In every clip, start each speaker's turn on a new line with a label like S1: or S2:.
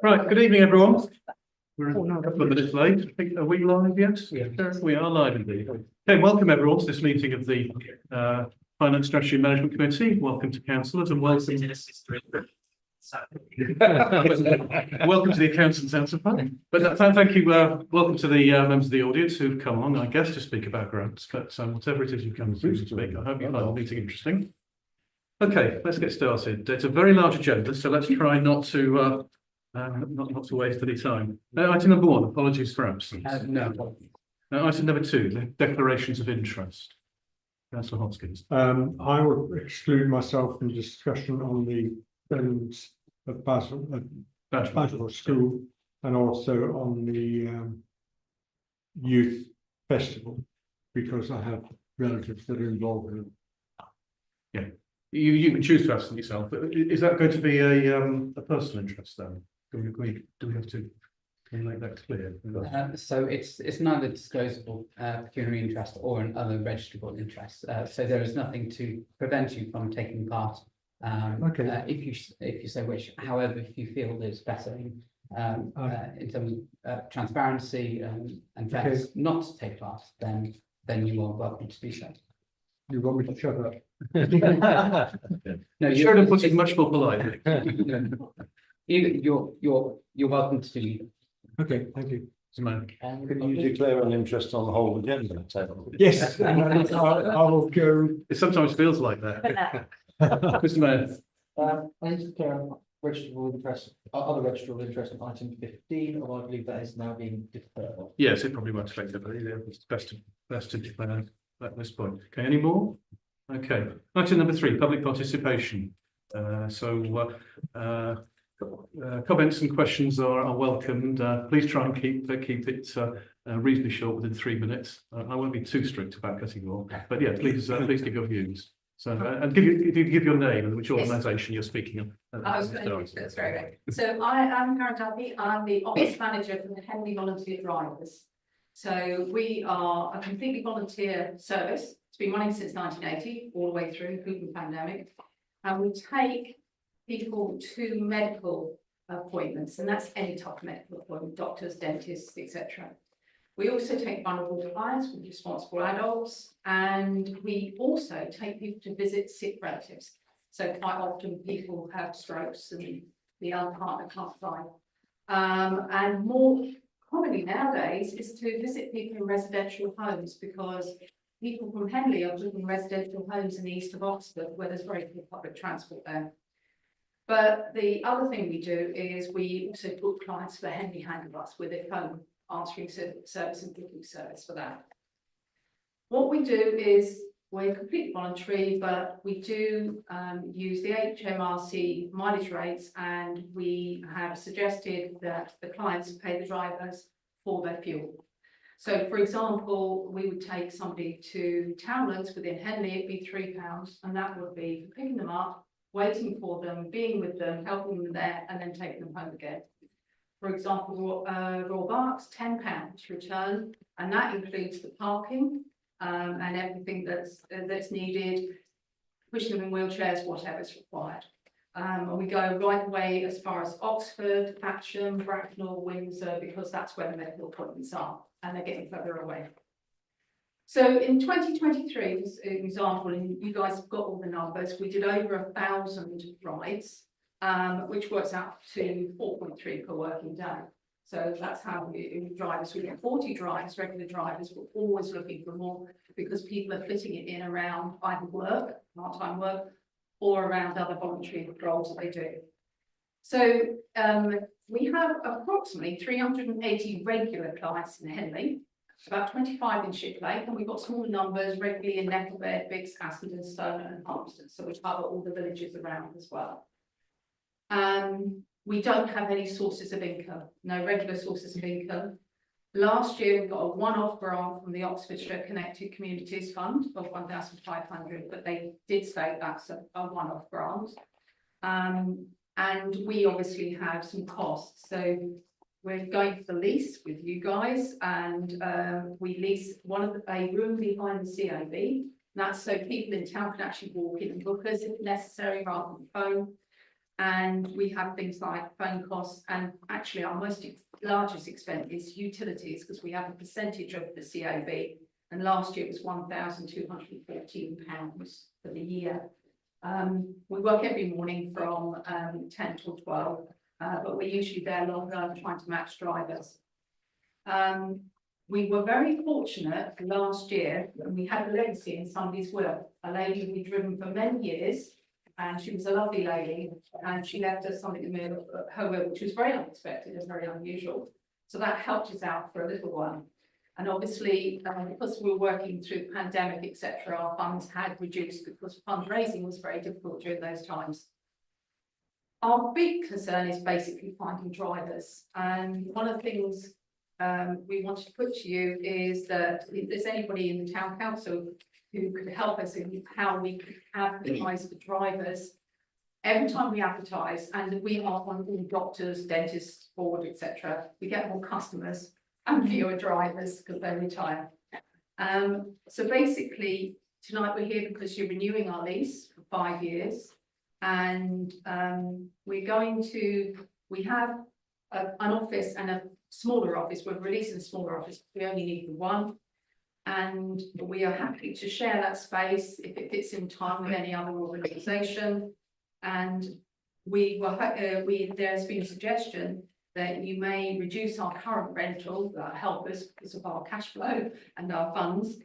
S1: Right, good evening, everyone. We're a couple of minutes late. Are we live yet?
S2: Yeah.
S1: We are live indeed. Okay, welcome everyone to this meeting of the Finance Strategy and Management Committee. Welcome to councillors and welcome to the accountants out of fun. But thank you, welcome to the members of the audience who've come on, I guess, to speak about grants. But whatever it is you've come to speak, I hope you find the meeting interesting. Okay, let's get started. It's a very large agenda, so let's try not to waste any time. Item number one, apologies for absence.
S2: No.
S1: Item number two, the declarations of interest. Councillor Hopkins.
S3: I would exclude myself from discussion on the buildings of Basel School and also on the youth festival because I have relatives that are involved in it.
S1: Yeah, you can choose to absent yourself, but is that going to be a personal interest then? Do we agree? Do we have to make that clear?
S2: So it's neither disclosable pecuniary interest or an other registrable interest. So there is nothing to prevent you from taking part. If you so wish. However, if you feel that it's better in terms of transparency and fairness not to take part, then you are welcome to do so.
S3: You want me to shut up?
S2: No,
S1: you should have put it much more politely.
S2: You're welcome to do.
S3: Okay, thank you.
S4: Can you declare an interest on the whole agenda?
S3: Yes, I will go.
S1: It sometimes feels like that. Mr. Mayor.
S5: I need to declare registrable interest, other registrable interest on item 15, or I believe that is now being deferred.
S1: Yes, it probably won't affect everybody. It's best to declare at this point. Okay, any more? Okay, item number three, public participation. Comments and questions are welcomed. Please try and keep it reasonably short, within 3 minutes. I won't be too strict about cutting you off, but yeah, please give your views. So and give your name and which organisation you're speaking of.
S6: That's very good. So I am Karen Duffy. I'm the office manager for the Henley Volunteer Drivers. So we are a completely volunteer service. It's been running since 1980, all the way through, including the pandemic, and we take people to medical appointments, and that's any type of medical appointment, doctors, dentists, etc. We also take vulnerable clients with responsible adults, and we also take people to visit sick relatives. So quite often people have strokes and the other partner can't fly. And more commonly nowadays is to visit people in residential homes, because people from Henley are living in residential homes in the east of Oxford, where there's very good public transport there. But the other thing we do is we also book clients for Henley Handbus with a phone answering service and booking service for that. What we do is we're completely voluntary, but we do use the HMRC mileage rates, and we have suggested that the clients pay the drivers for their fuel. So, for example, we would take somebody to Townlands within Henley, it'd be £3, and that would be picking them up, waiting for them, being with them, helping them there, and then taking them home again. For example, Royal Berks, £10 return, and that includes the parking and everything that's needed, pushing them in wheelchairs, whatever's required. And we go right away as far as Oxford, Thatcham, Bracknell, Windsor, because that's where the medical appointments are, and they're getting further away. So in 2023, as an example, and you guys have got all the numbers, we did over 1,000 rides, which works out to 4.3 per working day. So that's how we drivers, we get 40 drives, regular drivers. We're always looking for more because people are fitting it in around either work, part-time work, or around other voluntary roles that they do. So we have approximately 380 regular clients in Henley, about 25 in Shipley, and we've got smaller numbers regularly in Nettlebed, Biggs, Ascendon, Stone and Harmston, so we cover all the villages around as well. We don't have any sources of income, no regular sources of income. Last year we got a one-off grant from the Oxfordshire Connected Communities Fund of 1,500, but they did say that's a one-off grant. And we obviously have some costs, so we're going for the lease with you guys, and we lease a room behind the CAB. That's so people in town can actually walk in and book us if necessary rather than phone. And we have things like phone costs, and actually our largest expense is utilities, because we have a percentage of the COB. And last year it was £1,214 for the year. We work every morning from 10 till 12, but we're usually there longer trying to match drivers. We were very fortunate last year, and we had a legacy in somebody's will, a lady we'd driven for many years, and she was a lovely lady, and she left us something in the middle of her will, which was very unexpected and very unusual. So that helped us out for a little while. And obviously, because we were working through the pandemic, etc., our funds had reduced because fundraising was very difficult during those times. Our big concern is basically finding drivers. And one of the things we wanted to put to you is that if there's anybody in the town council who could help us in how we could advertise for drivers. Every time we advertise, and we are on all doctors, dentists, board, etc., we get more customers and fewer drivers because they retire. So basically, tonight we're here because you're renewing our lease for 5 years, and we have an office and a smaller office. We're releasing a smaller office. We only need the one. And we are happy to share that space if it fits in time with any other organisation. And there's been a suggestion that you may reduce our current rental, that help us because of our cash flow and our funds.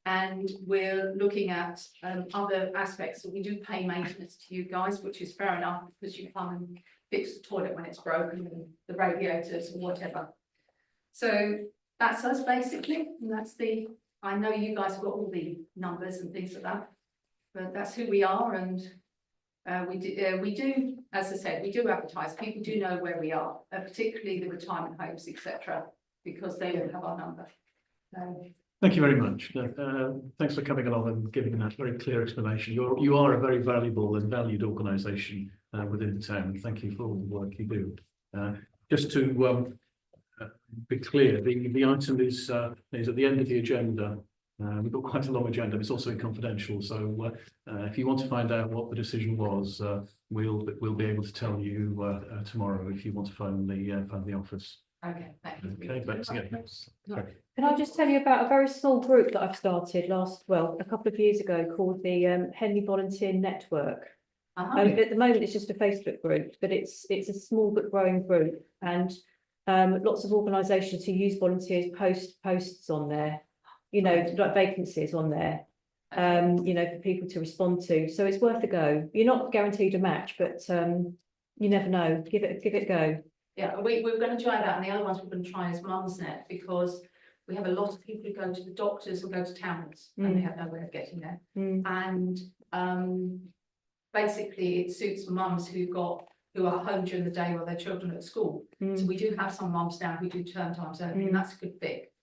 S6: And we're looking at other aspects. So we do pay maintenance to you guys, which is fair enough because you come and fix the toilet when it's broken and the radiators or whatever. So that's us basically, and I know you guys have got all the numbers and things like that, but that's who we are. And we do, as I said, we do advertise. People do know where we are, particularly the retirement homes, etc., because they don't have our number.
S1: Thank you very much. Thanks for coming along and giving that very clear explanation. You are a very valuable and valued organisation within the town. Thank you for all the work you do. Just to be clear, the item is at the end of the agenda. We've got quite a long agenda. It's also confidential. So if you want to find out what the decision was, we'll be able to tell you tomorrow if you want to phone the office.
S6: Okay, thank you.
S1: Okay, thanks again.
S7: Can I just tell you about a very small group that I've started a couple of years ago called the Henley Volunteer Network. At the moment, it's just a Facebook group, but it's a small but growing group, and lots of organisations who use volunteers post posts on there, like vacancies on there, for people to respond to. So it's worth a go. You're not guaranteed a match, but you never know. Give it a go.
S6: Yeah, we're going to try that, and the other ones we're going to try is Mumsnet, because we have a lot of people who go to the doctors and go to towns and they have no way of getting there. And basically it suits mums who are home during the day while their children are at school. So we do have some mums now who do term times only, and that's a good fit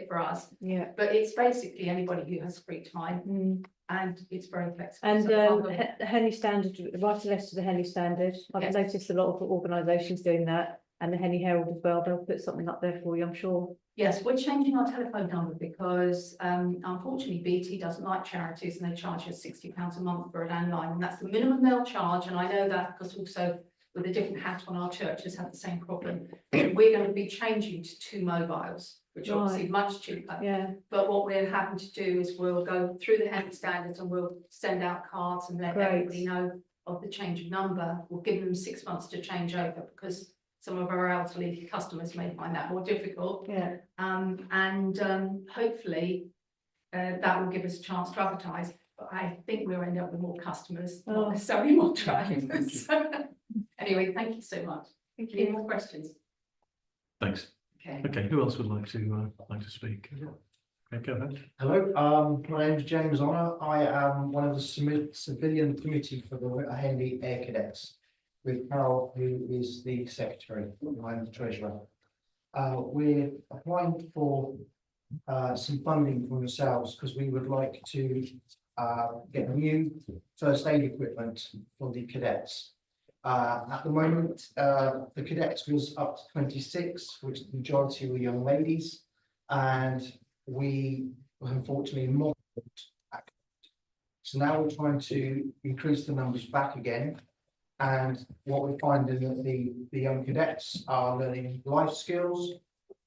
S6: for us.
S7: Yeah.
S6: But it's basically anybody who has free time, and it's very flexible.
S7: And
S6: So
S7: the Henley Standard, write a letter to the Henley Standard. I've noticed a lot of organisations doing that, and the Henley Herald as well. They'll put something up there for you, I'm sure.
S6: yes, we're changing our telephone number because unfortunately BT doesn't like charities, and they charge us £60 a month for a landline, and that's the minimum they'll charge. And I know that because also with a different hat on, our churches have the same problem. So we're going to be changing to 2 mobiles, which are obviously much cheaper.
S7: Yeah.
S6: But what we're having to do is we'll go through the Henley Standards and we'll send out cards and let everybody know of the change of number. We'll give them 6 months to change over because some of our elderly customers may find that more difficult.
S7: Yeah.
S6: Hopefully that will give us a chance to advertise. But I think we'll end up with more customers, not necessarily more drivers. Anyway, thank you so much. Any more questions?
S1: Thanks. Okay, who else would like to speak? Okay, go ahead.
S5: Hello, my name is James Honor. I am one of the civilian committee for the Henley Air Cadets, with Carol, who is the secretary. I'm the treasurer. We're applying for some funding from yourselves because we would like to get new first aid equipment for the cadets. At the moment, the cadets was up to 26, which the majority were young ladies, and we were unfortunately not. So now we're trying to increase the numbers back again, And what we're finding that the young cadets are learning life skills,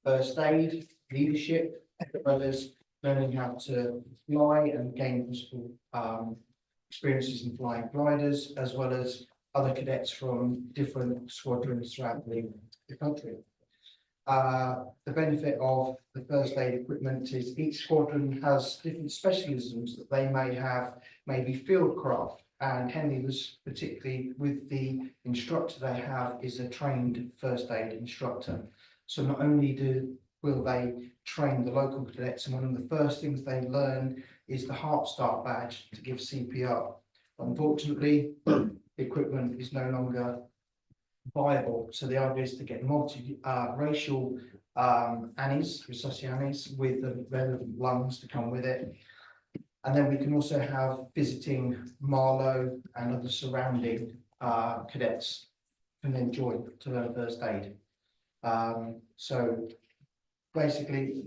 S5: first aid, leadership, as well as learning how to fly and gain possible experiences in flying gliders, as well as other cadets from different squadrons throughout the country. The benefit of the first aid equipment is each squadron has different specialisms that they may have, maybe fieldcraft, and Henley was particularly with the instructor they have is a trained first aid instructor. So not only will they train the local cadets, and one of the first things they learn is the Heart Start badge to give CPR. Unfortunately, the equipment is no longer viable. So the idea is to get racial annies, resusci annies, with the relevant lungs to come with it. And then we can also have visiting Marlow and other surrounding cadets can then join to learn first aid. So basically,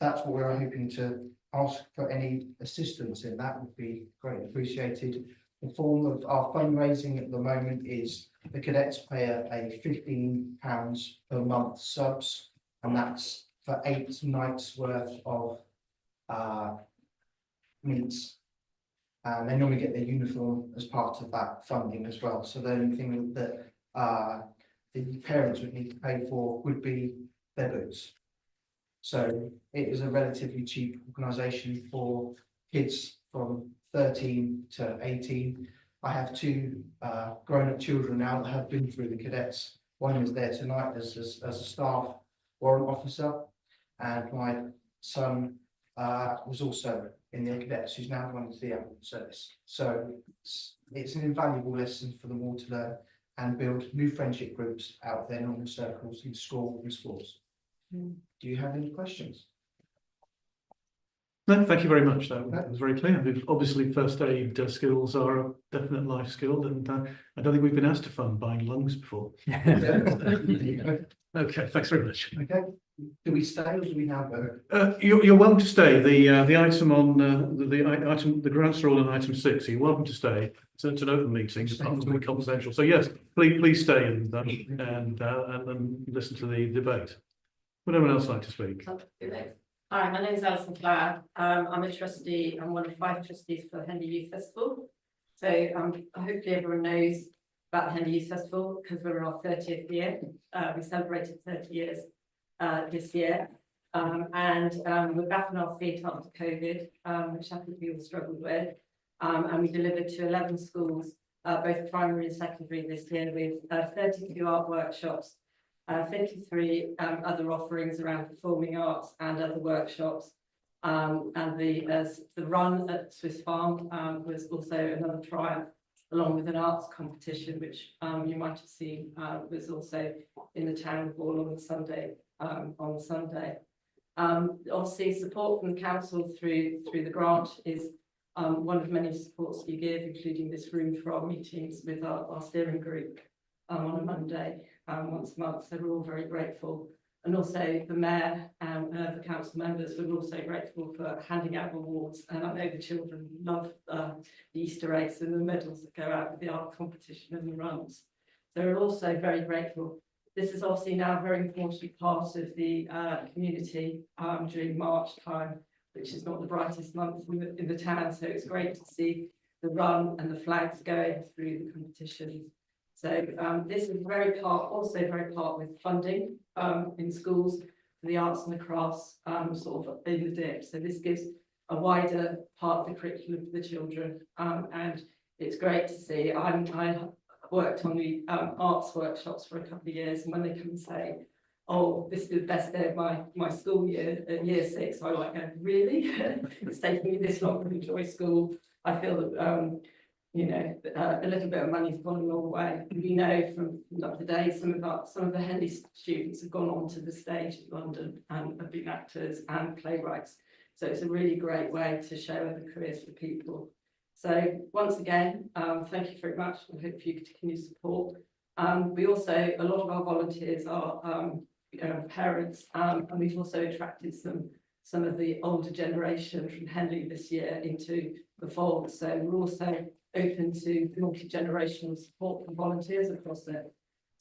S5: that's what we're hoping to ask for. Any assistance in that would be greatly appreciated. The form of our fundraising at the moment is the cadets pay a £15 per month subs, and that's for 8 nights worth of meets. And they normally get their uniform as part of that funding as well. So the only thing that the parents would need to pay for would be their boots. So it is a relatively cheap organisation for kids from 13 to 18. I have 2 grown-up children now that have been through the cadets. One is there tonight as a staff warrant officer, and my son was also in the cadets, who's now gone into the ambulance service. So it's an invaluable lesson for them all to learn and build new friendship groups out of their normal circles in school and schools. Do you have any questions?
S1: No, thank you very much. That was very clear. Obviously, first aid skills are a definite life skill, and I don't think we've been asked to fund buying lungs before. Okay, thanks very much.
S5: Okay. Do we stay or do we now go?
S1: You're welcome to stay. The item on the grants are all on item 6. So you're welcome to stay. It's an open meeting, it's not to be confidential. So yes, please stay and listen to the debate. Would anyone else like to speak?
S8: Hi, my name is Alison Flower. I'm a trustee. I'm one of 5 trustees for the Henley Youth Festival. So hopefully everyone knows about the Henley Youth Festival because we're in our 30th year. We celebrated 30 years this year. We're back on our feet after COVID, which I think we all struggled with. And we delivered to 11 schools, both primary and secondary this year, with 32 art workshops, 53 other offerings around performing arts and other workshops. And the run at Swiss Farm was also another triumph, along with an arts competition, which you might have seen was also in the town hall on Sunday. Obviously, support from the council through the grant is one of many supports we give, including this room for our meetings with our steering group on a Monday once a month. So we're all very grateful. And also the mayor and the council members were also grateful for handing out awards. And I know the children love the Easter eggs and the medals that go out with the art competition and the runs. So we're also very grateful. This is obviously now a very important part of the community during March time, which is not the brightest month in the town. So it's great to see the run and the flags going through the competitions. So this is also very part with funding in schools for the arts and the crafts sort of in the dip. So this gives a wider part of the curriculum for the children, and it's great to see. I worked on the arts workshops for a couple of years, and when they come and say, "Oh, this is the best day of my school year at year 6," I like go, "Really? It's taking me this long to enjoy school." I feel that a little bit of money's gone a long way. We know from the day some of the Henley students have gone on to the stage in London and have been actors and playwrights. So it's a really great way to show other careers for people. So once again, thank you very much. I hope you continue support. We also, a lot of our volunteers are parents, and we've also attracted some of the older generation from Henley this year into the fold. So we're also open to multi-generational support from volunteers across it.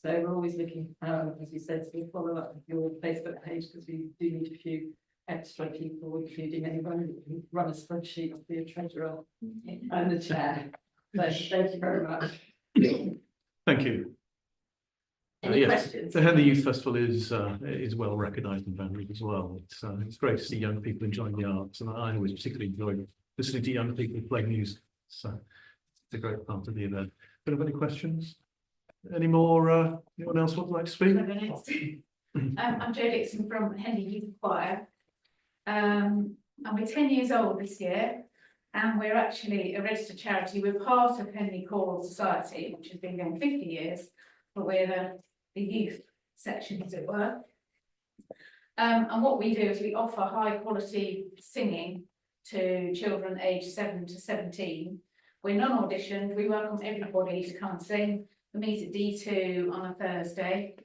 S8: So we're always looking, as you said, to follow up with your Facebook page, because we do need a few extra people, including anyone who can run a spreadsheet, be a treasurer and the chair. So thank you very much.
S1: Thank you.
S6: Any
S1: Yes,
S6: questions?
S1: the Henley Youth Festival is well recognised in Banbury as well. It's great to see young people enjoying the arts, and I always particularly enjoy listening to young people play music. So it's a great part of the event. Do you have any questions? Any more? Anyone else would like to speak?
S6: I'm Jo Dixon from Henley Youth Choir. And we're 10 years old this year, and we're actually a registered charity. We're part of Henley Choral Society, which has been going 50 years, but we're the youth section, as it were. And what we do is we offer high quality singing to children aged 7 to 17. We're non-auditioned. We welcome everybody to come and sing. We meet at D2 on a Thursday,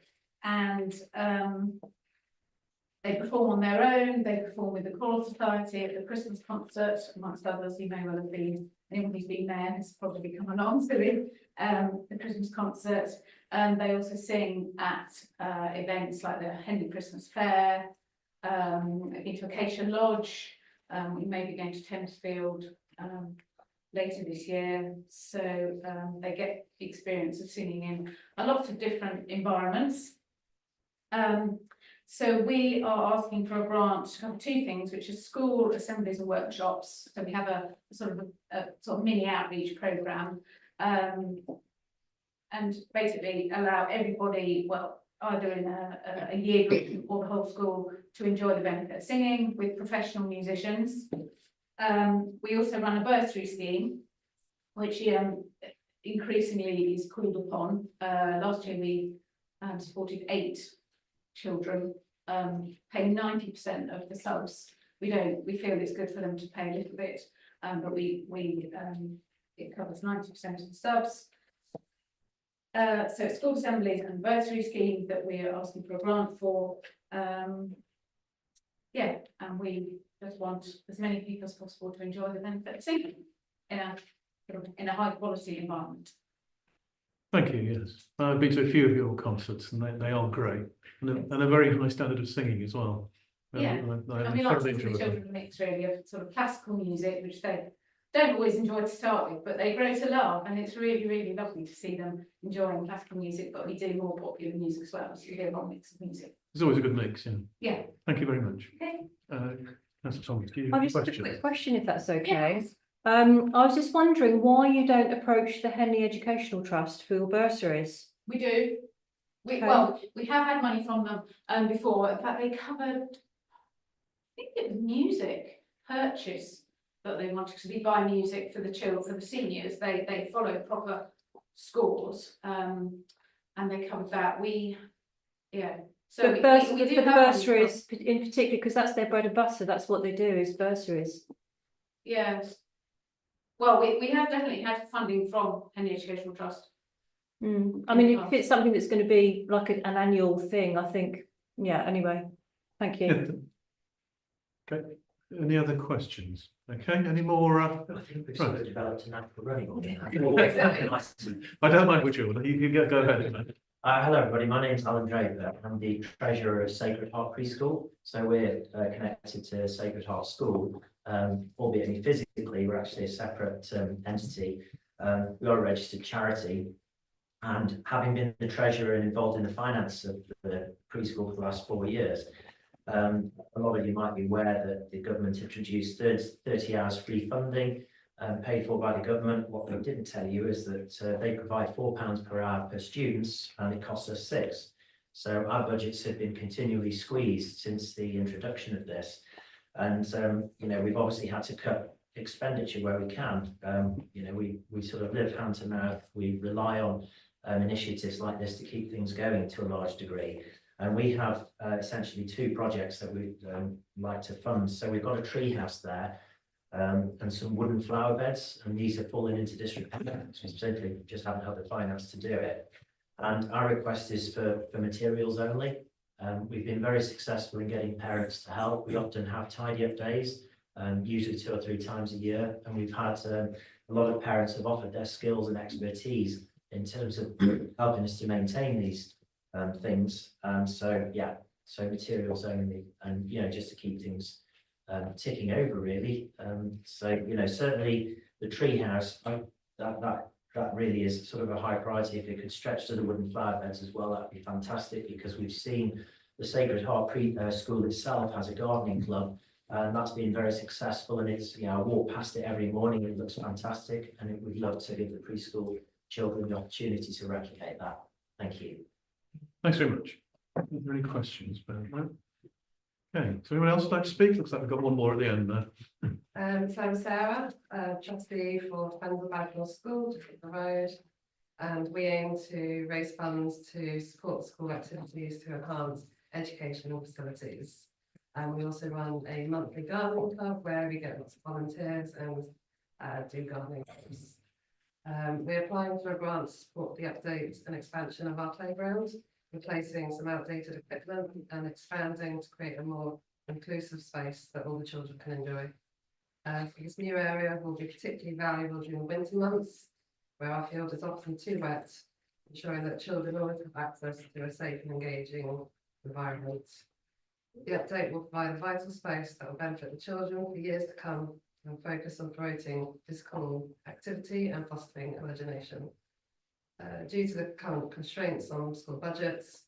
S6: and they perform on their own. They perform with the Choral Society at the Christmas concert, amongst others. You may well have been, anyone who's been there has probably come along to the Christmas concert. And they also sing at events like the Henley Christmas Fair, into Acacia Lodge. We may be going to Thamesfield later this year. So they get the experience of singing in a lot of different environments. So we are asking for a grant to cover two things, which are school assemblies and workshops. So we have a sort of mini outreach programme, and basically allow everybody, well, either in a year group or the whole school, to enjoy the benefit of singing with professional musicians. We also run a bursary scheme, which increasingly is called upon. Last year we supported 8 children, paying 90% of the subs. We feel it's good for them to pay a little bit, but it covers 90% of the subs. So it's school assemblies and bursary scheme that we are asking for a grant for. Yeah, and we just want as many people as possible to enjoy the benefit of singing in a high quality environment.
S1: Thank you, yes. I've been to a few of your concerts, and they are great, and a very high standard of singing as well.
S6: Yeah, and we like to see the children mix really of sort of classical music, which they don't always enjoy to start with, but they grow to love, and it's really, really lovely to see them enjoying classical music, but we do more popular music as well, so you get a whole mix of music.
S1: It's always a good mix, yeah.
S6: Yeah.
S1: Thank you very much.
S6: Okay.
S1: Councillor Thomas, do you
S7: I've
S1: have a
S7: just got a
S1: question?
S7: quick question, if that's okay.
S6: Yes.
S7: I was just wondering why you don't approach the Henley Educational Trust for your bursaries.
S6: We do.
S7: Okay.
S6: Well, we have had money from them before. In fact, they covered, I think it was music purchase that they wanted, because we buy music for the children, for the seniors. They follow proper scores, and they covered that. So
S7: But
S6: we do
S7: the
S6: have
S7: bursaries in particular, because that's their bread and butter, that's what they do, is bursaries.
S6: Yes. Well, we have definitely had funding from Henley Educational Trust.
S7: I mean, if it's something that's going to be like an annual thing, I think, yeah, anyway, thank you.
S1: Okay, any other questions? Okay, any more?
S9: I think we've sort of developed a natural running order.
S1: I don't mind which order, you go ahead.
S9: Hello everybody, my name's Alan Draper. I'm the treasurer of Sacred Heart Preschool. So we're connected to Sacred Heart School, albeit physically we're actually a separate entity. We are a registered charity, and having been the treasurer and involved in the finance of the preschool for the last 4 years, a lot of you might be aware that the government introduced 30 hours free funding, paid for by the government. What they didn't tell you is that they provide £4 per hour per student, and it costs us £6. So our budgets have been continually squeezed since the introduction of this, and we've obviously had to cut expenditure where we can. We sort of live hand to mouth. We rely on initiatives like this to keep things going to a large degree. And we have essentially 2 projects that we'd like to fund. So we've got a tree house there, and some wooden flower beds, and these are falling into district payments. We simply just haven't had the finance to do it. And our request is for materials only. We've been very successful in getting parents to help. We often have tidy up days, usually 2 or 3 times a year, and we've had a lot of parents have offered their skills and expertise in terms of helping us to maintain these things. So yeah, so materials only, and just to keep things ticking over really. So certainly the tree house, that really is sort of a high priority. If it could stretch to the wooden flower beds as well, that'd be fantastic, because we've seen the Sacred Heart School itself has a gardening club, and that's been very successful. And it's, I walk past it every morning. It looks fantastic, and we'd love to give the preschool children the opportunity to replicate that. Thank you.
S1: Thanks very much. Are there any questions about that? Okay, so anyone else like to speak? Looks like we've got one more at the end there.
S10: So I'm Sarah, trustee for Friends of Badwell School, just up the road. And we aim to raise funds to support school activities to enhance educational facilities. And we also run a monthly gardening club where we get lots of volunteers and do gardening clubs. We're applying for a grant to support the update and expansion of our playground, replacing some outdated equipment and expanding to create a more inclusive space that all the children can enjoy. This new area will be particularly valuable during the winter months, where our field is often too wet, ensuring that children always have access to a safe and engaging environment. The update will provide a vital space that will benefit the children for years to come and focus on promoting physical activity and fostering imagination. Due to the current constraints on school budgets,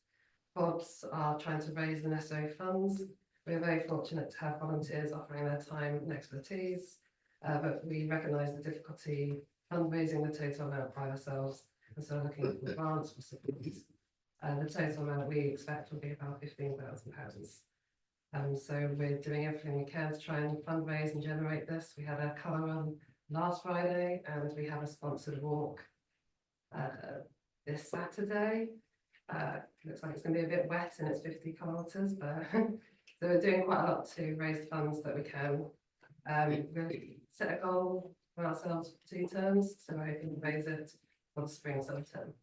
S10: FOBs are trying to raise the necessary funds. We're very fortunate to have volunteers offering their time and expertise, but we recognise the difficulty fundraising the total amount by ourselves, and so looking for grants for support. The total amount we expect will be about £15,000. So we're doing everything we can to try and fundraise and generate this. We had a colour run last Friday, and we have a sponsored walk this Saturday. Looks like it's going to be a bit wet and it's 50 kilometres, but so we're doing quite a lot to raise funds that we can. We'll set a goal for ourselves for 2 terms, so we're hoping to raise it for the spring summer term.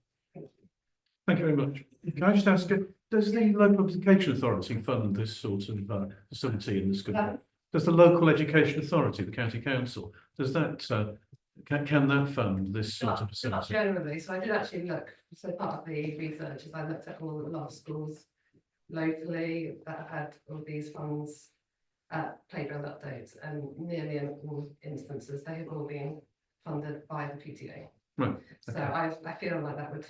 S1: Thank you very much. Can I just ask, does the local education authority fund this sort of facility in the school? Does the local education authority, the county council, does that can that fund this sort of
S10: Not
S1: facility?
S10: generally, so I did actually look. So part of the research is I looked at all the lot of schools locally that have had all these funds, playground updates, and nearly in all instances they have all been funded by the PTA.
S1: Right.
S10: So
S1: Okay.
S10: I feel like that would,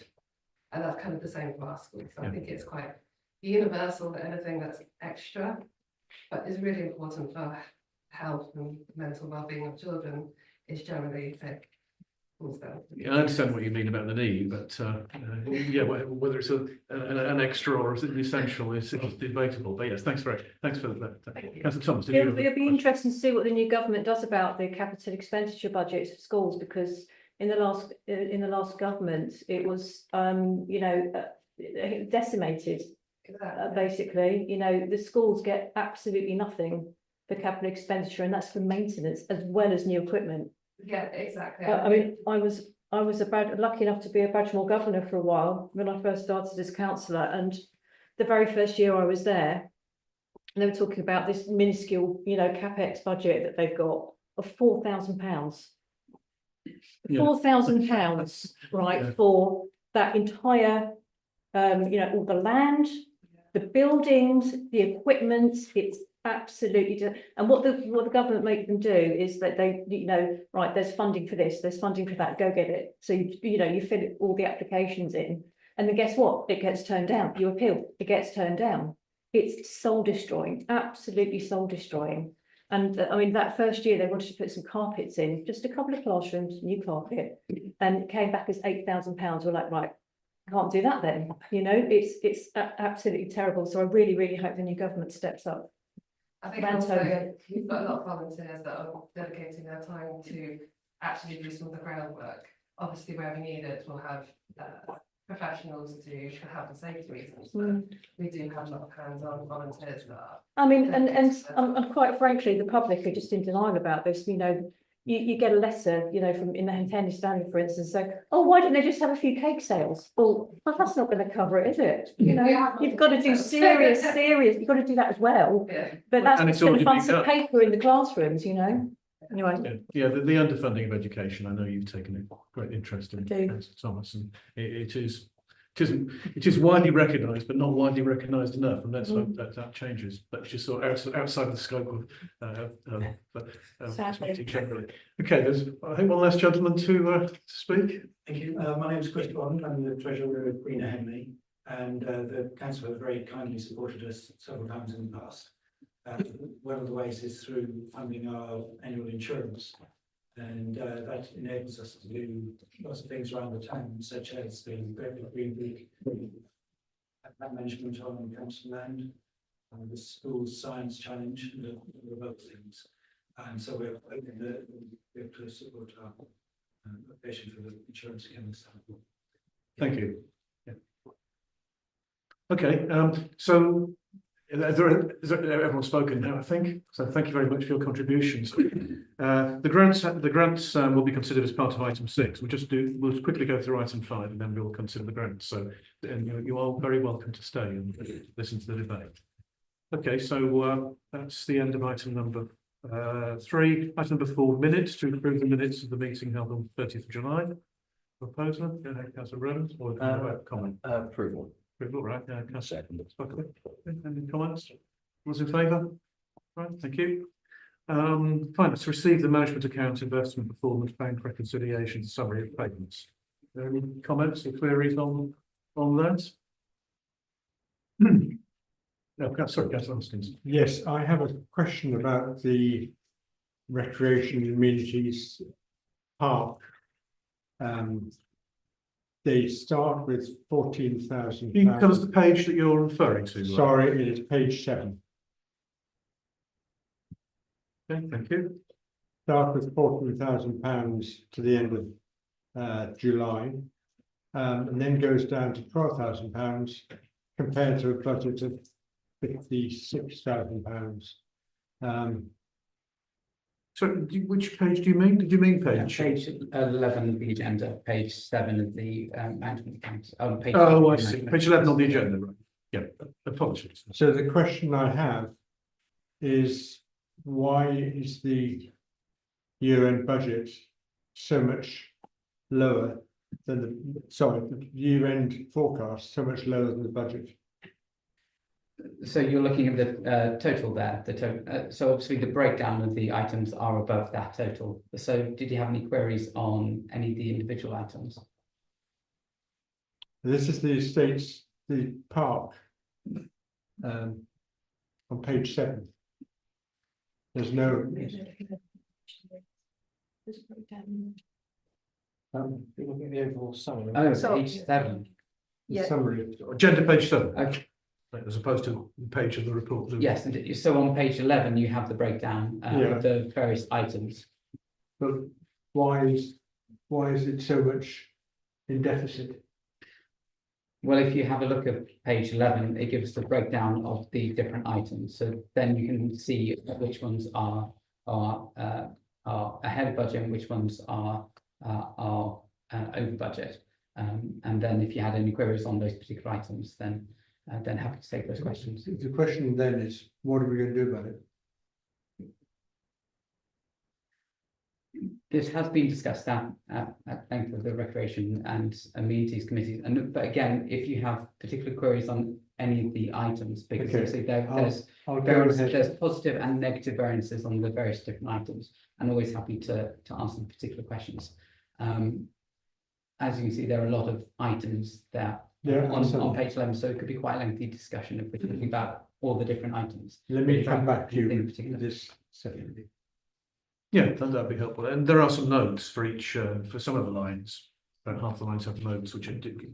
S10: and that's kind of the same for our school. So
S1: Yeah.
S10: I think it's quite universal that anything that's extra, but is really important for health and mental well-being of children is generally
S1: Yeah, I understand what you mean about the need, but yeah, whether it's an extra or is it essential is debatable. But yes, thanks for that. Councillor Thomas, did
S7: It'll
S1: you?
S7: be interesting to see what the new government does about the capital expenditure budgets for schools, because in the last government, it was decimated. Basically, the schools get absolutely nothing for capital expenditure, and that's for maintenance as well as new equipment.
S10: Yeah, exactly.
S7: I mean, I was lucky enough to be a Badgemore governor for a while when I first started as councillor, and the very first year I was there, they were talking about this minuscule, capex budget that they've got of £4,000.
S1: Yeah.
S7: £4,000, right,
S1: Yeah.
S7: for that entire, all the land, the buildings, the equipment. It's absolutely, and what the government make them do is that they, right, there's funding for this, there's funding for that, go get it. So you fill all the applications in, and then guess what? It gets turned down. You appeal, it gets turned down. It's soul destroying, absolutely soul destroying. And I mean, that first year they wanted to put some carpets in, just a couple of classrooms, new carpet, and it came back as £8,000. We're like, right, can't do that then. It's absolutely terrible. So I really, really hope the new government steps up.
S10: I think also we've got a lot of volunteers that are dedicating their time to actually do some of the groundwork. Obviously, where we need it, we'll have professionals to for health and safety reasons. But we do have a lot of hands-on volunteers that are.
S7: I mean, and quite frankly, the public are just in denial about this. You get a letter, from in the Henley Standard, for instance, saying, "Oh, why didn't they just have a few cake sales?" Well, that's not going to cover it, is it? You've got to do serious. You've got to do that as well.
S10: Yeah.
S7: But that's
S1: And
S7: what's
S1: it's
S7: going to
S1: already
S7: fund some
S1: been done.
S7: paper in the classrooms, Anyway,
S1: Yeah, the underfunding of education, I know you've taken a great interest in,
S7: I do.
S1: Councillor Thomas, and it is widely recognised, but not widely recognised enough, and let's hope that changes. That's just sort of outside of the scope of
S7: Sadly.
S1: generally. Okay, there's, I think, one last gentleman to speak.
S11: Thank you. My name is Chris Bond. I'm the treasurer of Green Henley, and the council have very kindly supported us several times in the past. One of the ways is through funding our annual insurance, and that enables us to do lots of things around the town, such as the Great Green Week, land management on council land, the school's science challenge, and a number of other things. And so we're hoping that we'll be able to support our application for the insurance again this time.
S1: Thank you. Yeah. Okay, so everyone's spoken now, I think. So thank you very much for your contributions. The grants will be considered as part of item 6. We'll quickly go through item 5 and then we'll consider the grants. So you are very welcome to stay and listen to the debate. Okay, so that's the end of item number 3. Item number 4, minutes to approve the minutes of the meeting held on 30th of July. Proposer, Councillor Rowlands, or comment?
S4: Approval.
S1: Approval, right? Councillor Buckley. Any comments? Was in favour? Right, thank you. Finance, receive the management account, investment performance, bank reconciliation, summary of payments. Are there any comments or queries on that? No, sorry, Councillor Hostings.
S3: Yes, I have a question about the recreation amenities park. They start with 14,000.
S1: Can you tell us the page that you're referring to?
S3: Sorry, it is page 7.
S1: Okay, thank you.
S3: Start with £14,000 to the end of July, and then goes down to £12,000 compared to a budget of £56,000.
S1: So which page do you mean? Did you mean page?
S2: Page 11 of the agenda, page 7 of the management accounts.
S1: Oh, I see. Page 11 on the agenda, right? Yeah, apologies.
S3: So the question I have is, why is the year-end budget so much lower than the year-end forecast so much lower than the budget?
S2: So you're looking at the total there, so obviously the breakdown of the items are above that total. So did you have any queries on any of the individual items?
S3: This is the estates, the park, on page 7. There's no.
S4: Looking at the overall summary.
S2: Oh,
S6: So-
S2: page 7.
S6: Yeah.
S3: Summary.
S1: Agenda page 7.
S2: Okay.
S1: As opposed to the page of the report.
S2: Yes, and so on page 11 you have the breakdown
S3: Yeah.
S2: of the various items.
S3: But why is it so much in deficit?
S2: Well, if you have a look at page 11, it gives the breakdown of the different items. So then you can see which ones are ahead of budget and which ones are over budget. And then if you had any queries on those particular items, then happy to take those questions.
S3: The question then is, what are we going to do about it?
S2: This has been discussed at length with the Recreation and Amenities Committees, but again, if you have particular queries on any of the items, because
S3: Okay.
S2: obviously
S3: I'll go ahead.
S2: there's positive and negative variances on the various different items, and always happy to answer particular questions. As you can see, there are a lot of items there on page 11, so it could be quite a lengthy discussion if we're talking about all the different items.
S3: Let me come back to you
S2: in
S3: with
S2: particular.
S3: this separately.
S1: Yeah, that'd be helpful. And there are some notes for each, for some of the lines. About half the lines have notes which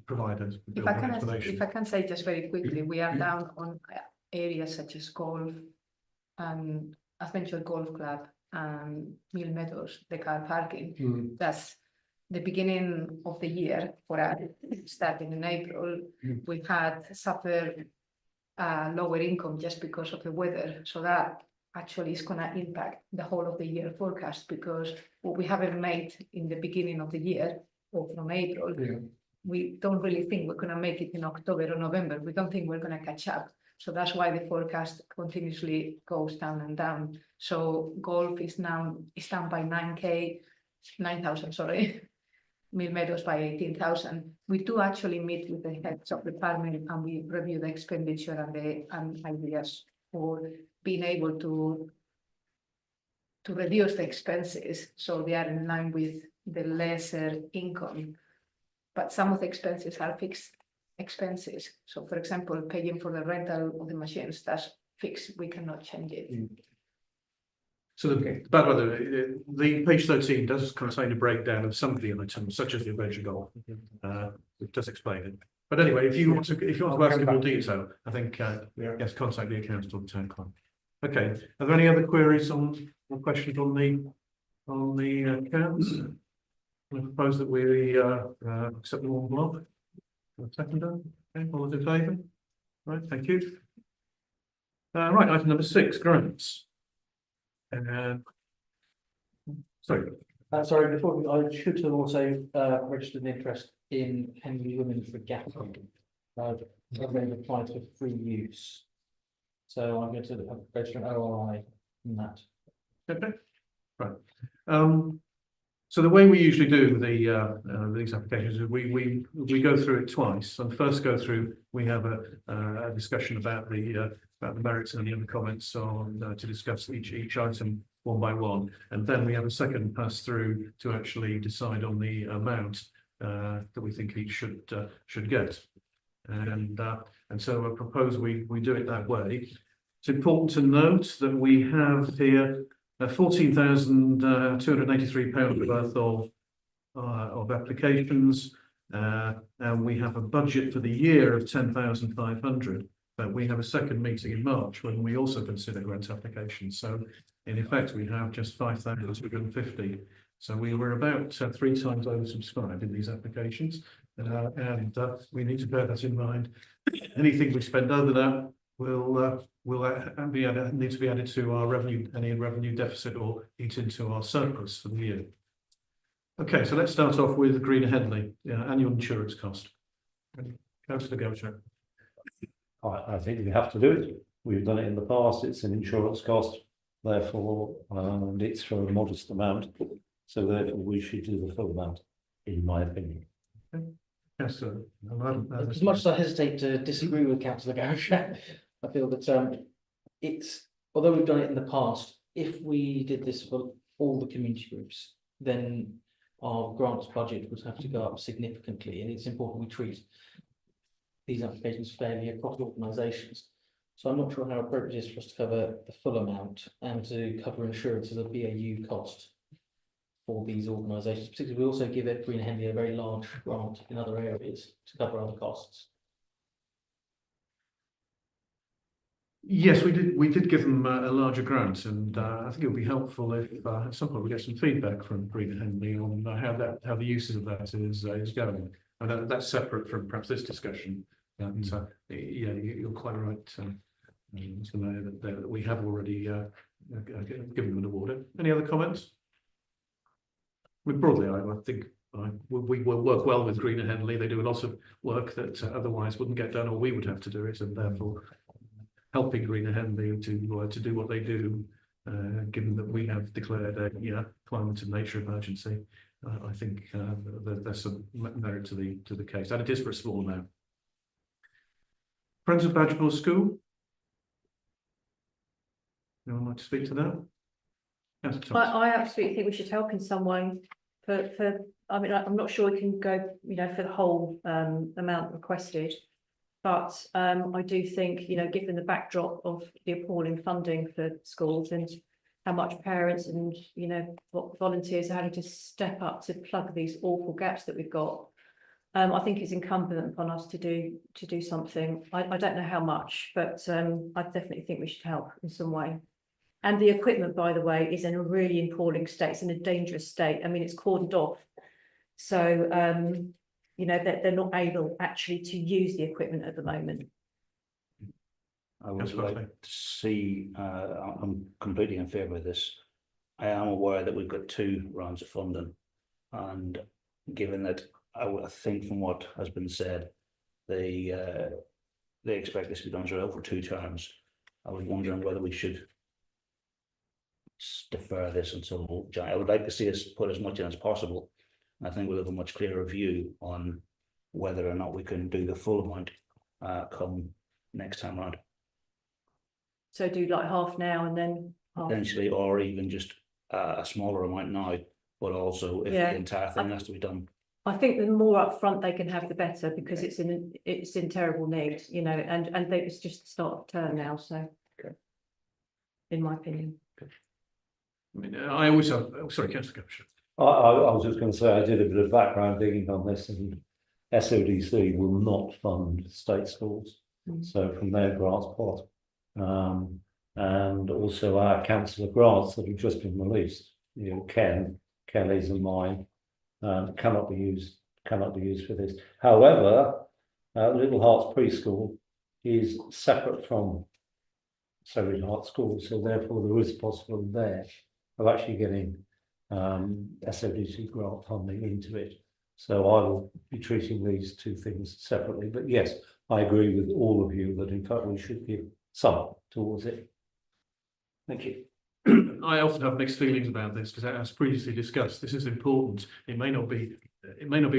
S1: provide a bit of explanation.
S12: If I can say just very quickly, we are down on areas such as golf and Adventure Golf Club and Mill Meadows, the car parking. That's the beginning of the year for us, starting in April. We've had suffered lower income just because of the weather, so that actually is going to impact the whole of the year forecast, because what we haven't made in the beginning of the year or from April, we don't really think we're going to make it in October or November. We don't think we're going to catch up. So that's why the forecast continuously goes down and down. So golf is down by 9,000, sorry, Mill Meadows by 18,000. We do actually meet with the heads of department and we review the expenditure and ideas for being able to reduce the expenses, so they are in line with the lesser income. But some of the expenses are fixed expenses. So for example, paying for the rental of the machines, that's fixed, we cannot change it.
S1: So the bad weather, the page 13 does contain a breakdown of some of the items, such as the adventure golf. It does explain it. But anyway, if you want to ask in more detail, I think yes, contact the accountant or the town clerk. Okay, are there any other queries or questions on the accounts? I propose that we accept them all in block. Seconder, okay, all those in favour? Right, thank you. Right, item number 6, grants. Sorry.
S13: Sorry, before I should have also registered an interest in Henley Women's Regatta. I've applied for free use. So I'm going to register an ORI in that.
S1: Okay, right. So the way we usually do these applications is we go through it twice. And first go through, we have a discussion about the merits and the other comments on to discuss each item one by one, and then we have a second pass through to actually decide on the amount that we think each should get. And so I propose we do it that way. It's important to note that we have here £14,283 worth of applications, and we have a budget for the year of 10,500. But we have a second meeting in March when we also consider grant applications. So in effect, we have just 5,250. So we were about 3 times oversubscribed in these applications, and we need to bear that in mind. Anything we spend over that will need to be added to our any revenue deficit or eat into our surplus for the year. Okay, so let's start off with Greener Henley, annual insurance cost. Councillor Goucher.
S4: I think we have to do it. We've done it in the past. It's an insurance cost, therefore, and it's for a modest amount. So therefore, we should do the full amount, in my opinion.
S1: Okay. Yes, sir.
S13: As much as I hesitate to disagree with Councillor Goucher, I feel that it's, although we've done it in the past, if we did this for all the community groups, then our grants budget would have to go up significantly, and it's important we treat these applications fairly across organisations. So I'm not sure how appropriate it is for us to cover the full amount and to cover insurance as a BAU cost for these organisations. Particularly, we also give Greener Henley a very large grant in other areas to cover other costs.
S1: Yes, we did give them a larger grant, and I think it would be helpful if at some point we get some feedback from Greener Henley on how the uses of that is going. And that's separate from perhaps this discussion. And yeah, you're quite right, Mr. Mayor, that we have already given them an award. Any other comments? Broadly, I think we will work well with Greener Henley. They do a lot of work that otherwise wouldn't get done, or we would have to do it, and therefore helping Greener Henley to do what they do, given that we have declared a climate and nature emergency. I think there's some merit to the case, and it is for a small amount. Friends of Badgermore School. Anyone like to speak to that? Yes,
S7: I absolutely think we should help in some way. I mean, I'm not sure we can go, for the whole amount requested, but I do think, given the backdrop of the appalling funding for schools and how much parents and volunteers are having to step up to plug these awful gaps that we've got, I think it's incumbent upon us to do something. I don't know how much, but I definitely think we should help in some way. And the equipment, by the way, is in a really appalling state. It's in a dangerous state. I mean, it's cordoned off. So, they're not able actually to use the equipment at the moment.
S14: I would like to see, I'm completely in favour of this. I am aware that we've got 2 rounds of funding, and given that I think from what has been said, the they expect this to be done over 2 terms. I was wondering whether we should defer this until January. I would like to see us put as much in as possible. I think we'll have a much clearer view on whether or not we can do the full amount come next time round.
S7: So do like half now and then half.
S14: Potentially, or even just a smaller amount now, but also if the entire thing has to be done.
S7: I think the more upfront they can have, the better, because it's in terrible need, you know, and it's just the start of term now, so. In my opinion.
S1: I mean, I always have, oh, sorry, Councillor Gubshaw.
S4: I was just going to say, I did a bit of background digging on this, and SODC will not fund state schools. So from their grants pot, and also our council of grants that have just been released, you know, Kelly's and mine, cannot be used for this. However, Little Hearts Preschool is separate from Sacred Heart School, so therefore there is a possibility there of actually getting SODC grant funding into it. So I will be treating these two things separately. But yes, I agree with all of you that in fact we should give some towards it. Thank you.
S1: I often have mixed feelings about this because, as previously discussed, this is important. It may not be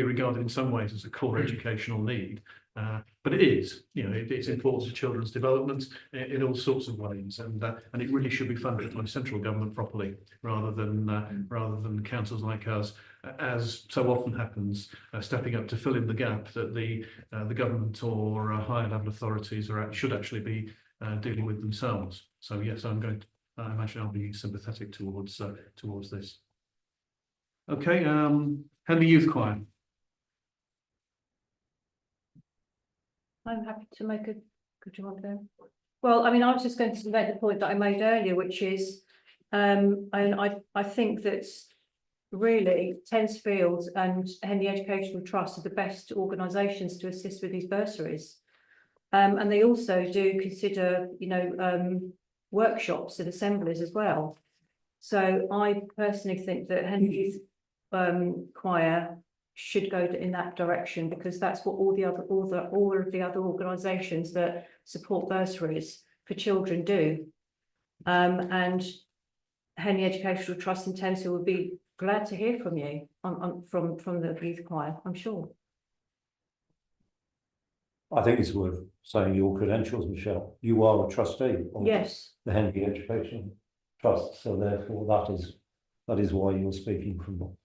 S1: regarded in some ways as a core educational need, but it is. You know, it's important to children's development in all sorts of ways, and it really should be funded by central government properly, rather than councils like us, as so often happens, stepping up to fill in the gap that the government or higher level authorities should actually be dealing with themselves. So yes, I imagine I'll be sympathetic towards this. Okay, Henley Youth Choir.
S7: I'm happy to make a good job there. Well, I mean, I was just going to make the point that I made earlier, which is, and I think that really Tensfield and Henley Educational Trust are the best organisations to assist with these bursaries, and they also do consider, you know, workshops and assemblies as well. So I personally think that Henley Youth Choir should go in that direction, because that's what all of the other organisations that support bursaries for children do. And Henley Educational Trust in Tensfield would be glad to hear from you from the youth choir, I'm sure.
S4: I think it's worth saying your credentials, Michelle. You are a trustee of the Henley Education Trust, so therefore that is why you're speaking from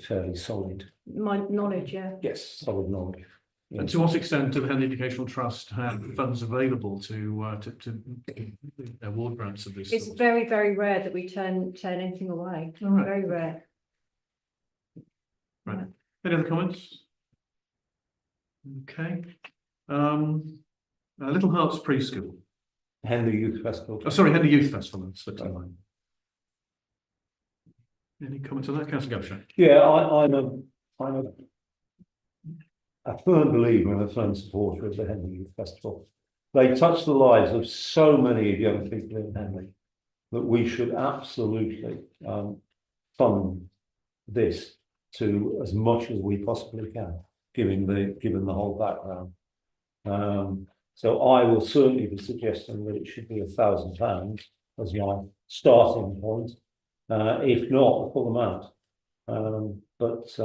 S4: fairly solid.
S7: My knowledge,
S4: Yes, solid knowledge.
S1: And to what extent do the Henley Educational Trust have funds available to award grants of this?
S7: It's very, very rare that we turn anything away.
S1: Right.
S7: Very rare.
S1: Right. Any other comments? Okay. Little Hearts Preschool.
S4: Henley Youth Festival.
S1: Oh, sorry, Henley Youth Festival. Any comments on that, Councillor Gubshaw?
S4: Yeah, I'm a firm believer and a firm supporter of the Henley Youth Festival. They touch the lives of so many young people in Henley that we should absolutely fund this to as much as we possibly can, given the whole background. So I will certainly be suggesting that it should be £1,000 as my starting point, if not the full amount. But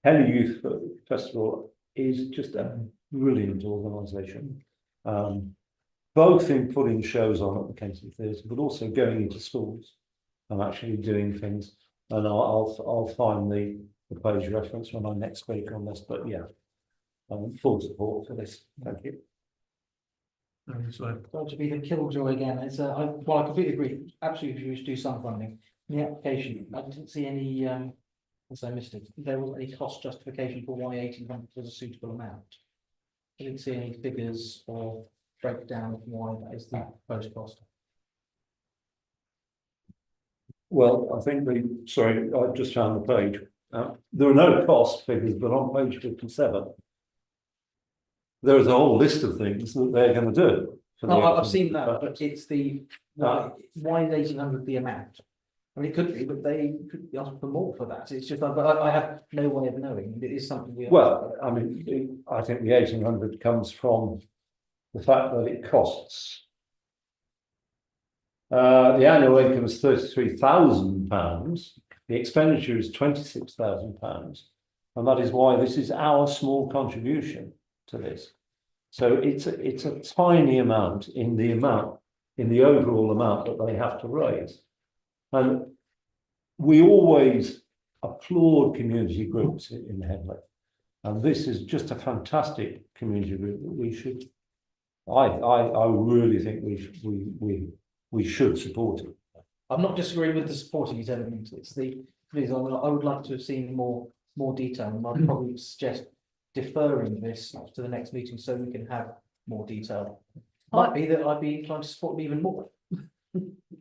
S4: Henley Youth Festival is just a brilliant organisation, both in putting shows on at the Kensington Theatre, but also going into schools and actually doing things. And I'll find the page reference when I next speak on this. But yeah, full support for this. Thank you.
S13: So to be the killjoy again, it's I completely agree. Absolutely, we should do some funding. In the application, I didn't see any. As I missed it, there wasn't any cost justification for why 1,800 was a suitable amount. I didn't see any figures or breakdown of why that is the proposed cost.
S4: Well, I think sorry, I just found the page. There are no cost figures, but on page 57, there is a whole list of things that they're going to do.
S13: No, I've seen that, but it's the why is 1,800 the amount? I mean, it could be, but they could be asking for more for that. It's just, I have no way of knowing. It is something we.
S4: Well, I mean, I think the 1,800 comes from the fact that it costs. The annual income is £33,000. The expenditure is £26,000, and that is why this is our small contribution to this. So it's a tiny amount in the overall amount that they have to raise, and we always applaud community groups in Henley, and this is just a fantastic community group that we should. I really think we should support it.
S13: I'm not disagreeing with the supporting it element. It's the please. I would like to have seen more detail, and I'd probably suggest deferring this to the next meeting so we can have more detail. Might be that I'd be inclined to support them even more.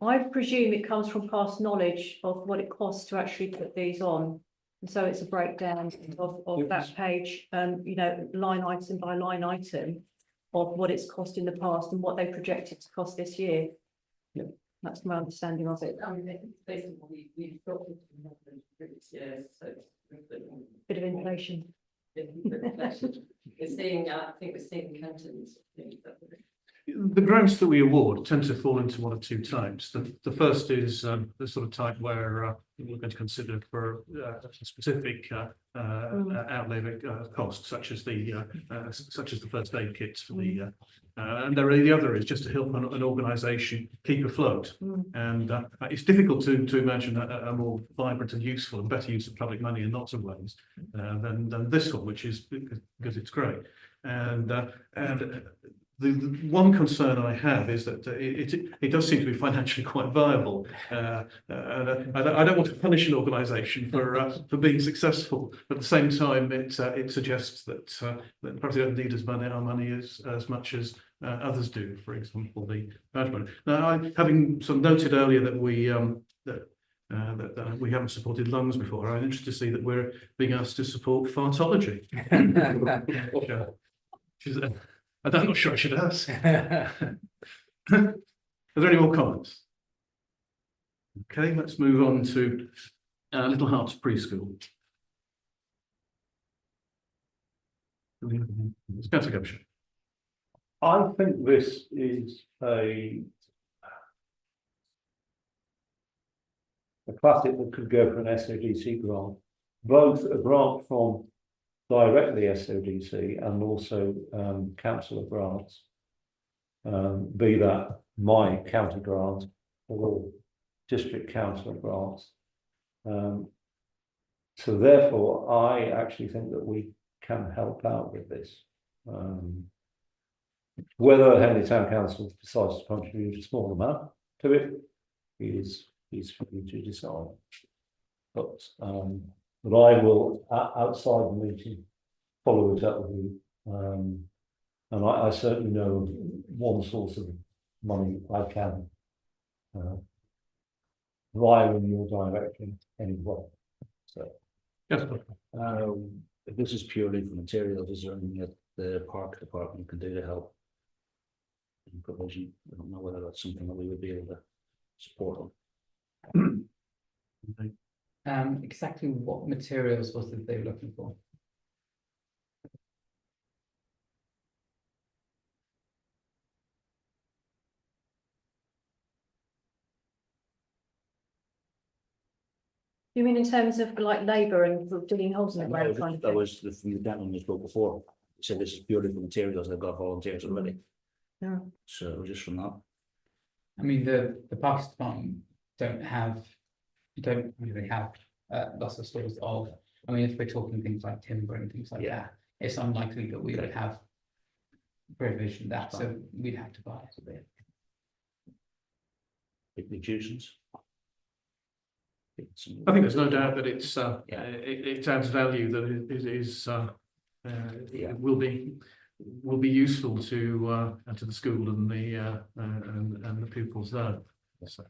S7: I presume it comes from past knowledge of what it costs to actually put these on. And so it's a breakdown of that page, you know, line item by line item of what it's cost in the past and what they projected to cost this year.
S4: Yeah.
S7: That's my understanding of it.
S8: I mean, basically, we've got it in the previous years, so.
S7: Bit of inflation.
S8: We're seeing, I think we're seeing Kenton's.
S1: The grants that we award tend to fall into one of two types. The first is the sort of type where we're going to consider for a specific outlay cost, such as the first aid kits for the. And the other is just to help an organisation keep afloat. And it's difficult to imagine a more vibrant and useful and better use of public money in lots of ways than this one, which is because it's great. And the one concern I have is that it does seem to be financially quite viable. And I don't want to punish an organisation for being successful. But at the same time, it suggests that perhaps they don't need our money as much as others do. For example, the badge money. Now, having sort of noted earlier that we haven't supported lungs before, I'm interested to see that we're being asked to support fartology. I'm not sure I should ask. Are there any more comments? Okay, let's move on to Little Hearts Preschool. Councillor Gubshire.
S4: I think this is a classic that could go for an SODC grant, both a grant from directly SODC and also councillor grants, be that my county grant or district councillor grants. So therefore, I actually think that we can help out with this. Whether Henley Town Council decides to contribute a small amount to it is for you to decide. But I will, outside the meeting, follow it up with you. And I certainly know one source of money I can rely in your direction anyway. So,
S1: yes,
S14: if this is purely for materials, is there anything that the park department can do to help in provision? I don't know whether that's something that we would be able to support on.
S2: Exactly what materials was it they were looking for?
S7: You mean in terms of like labour and sort of digging holes in the ground kind of
S14: That
S7: thing?
S14: was from the gentleman who spoke before. He said this is purely for materials. They've got volunteers already.
S7: Yeah.
S14: So just from that.
S2: I mean, the Parks Department don't really have lots of stores of. I mean, if we're talking things like timber and things like that, it's unlikely that we would have provision that, so we'd have to buy it a bit.
S14: Big nuisance.
S1: I think there's no doubt that it's it adds value that it will be useful to the school and the pupils there. So,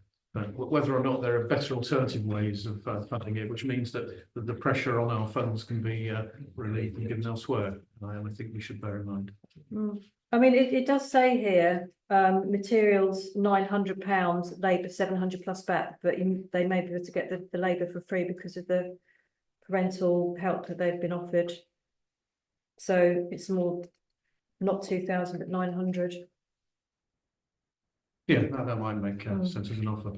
S1: whether or not there are better alternative ways of funding it, which means that the pressure on our funds can be relieved and given elsewhere, I think we should bear in mind.
S7: I mean, it does say here, materials £900, labour 700 plus VAT, but they may be able to get the labour for free because of the parental help that they've been offered. So it's more, not 2,000, but 900.
S1: Yeah, that might make sense as an offer.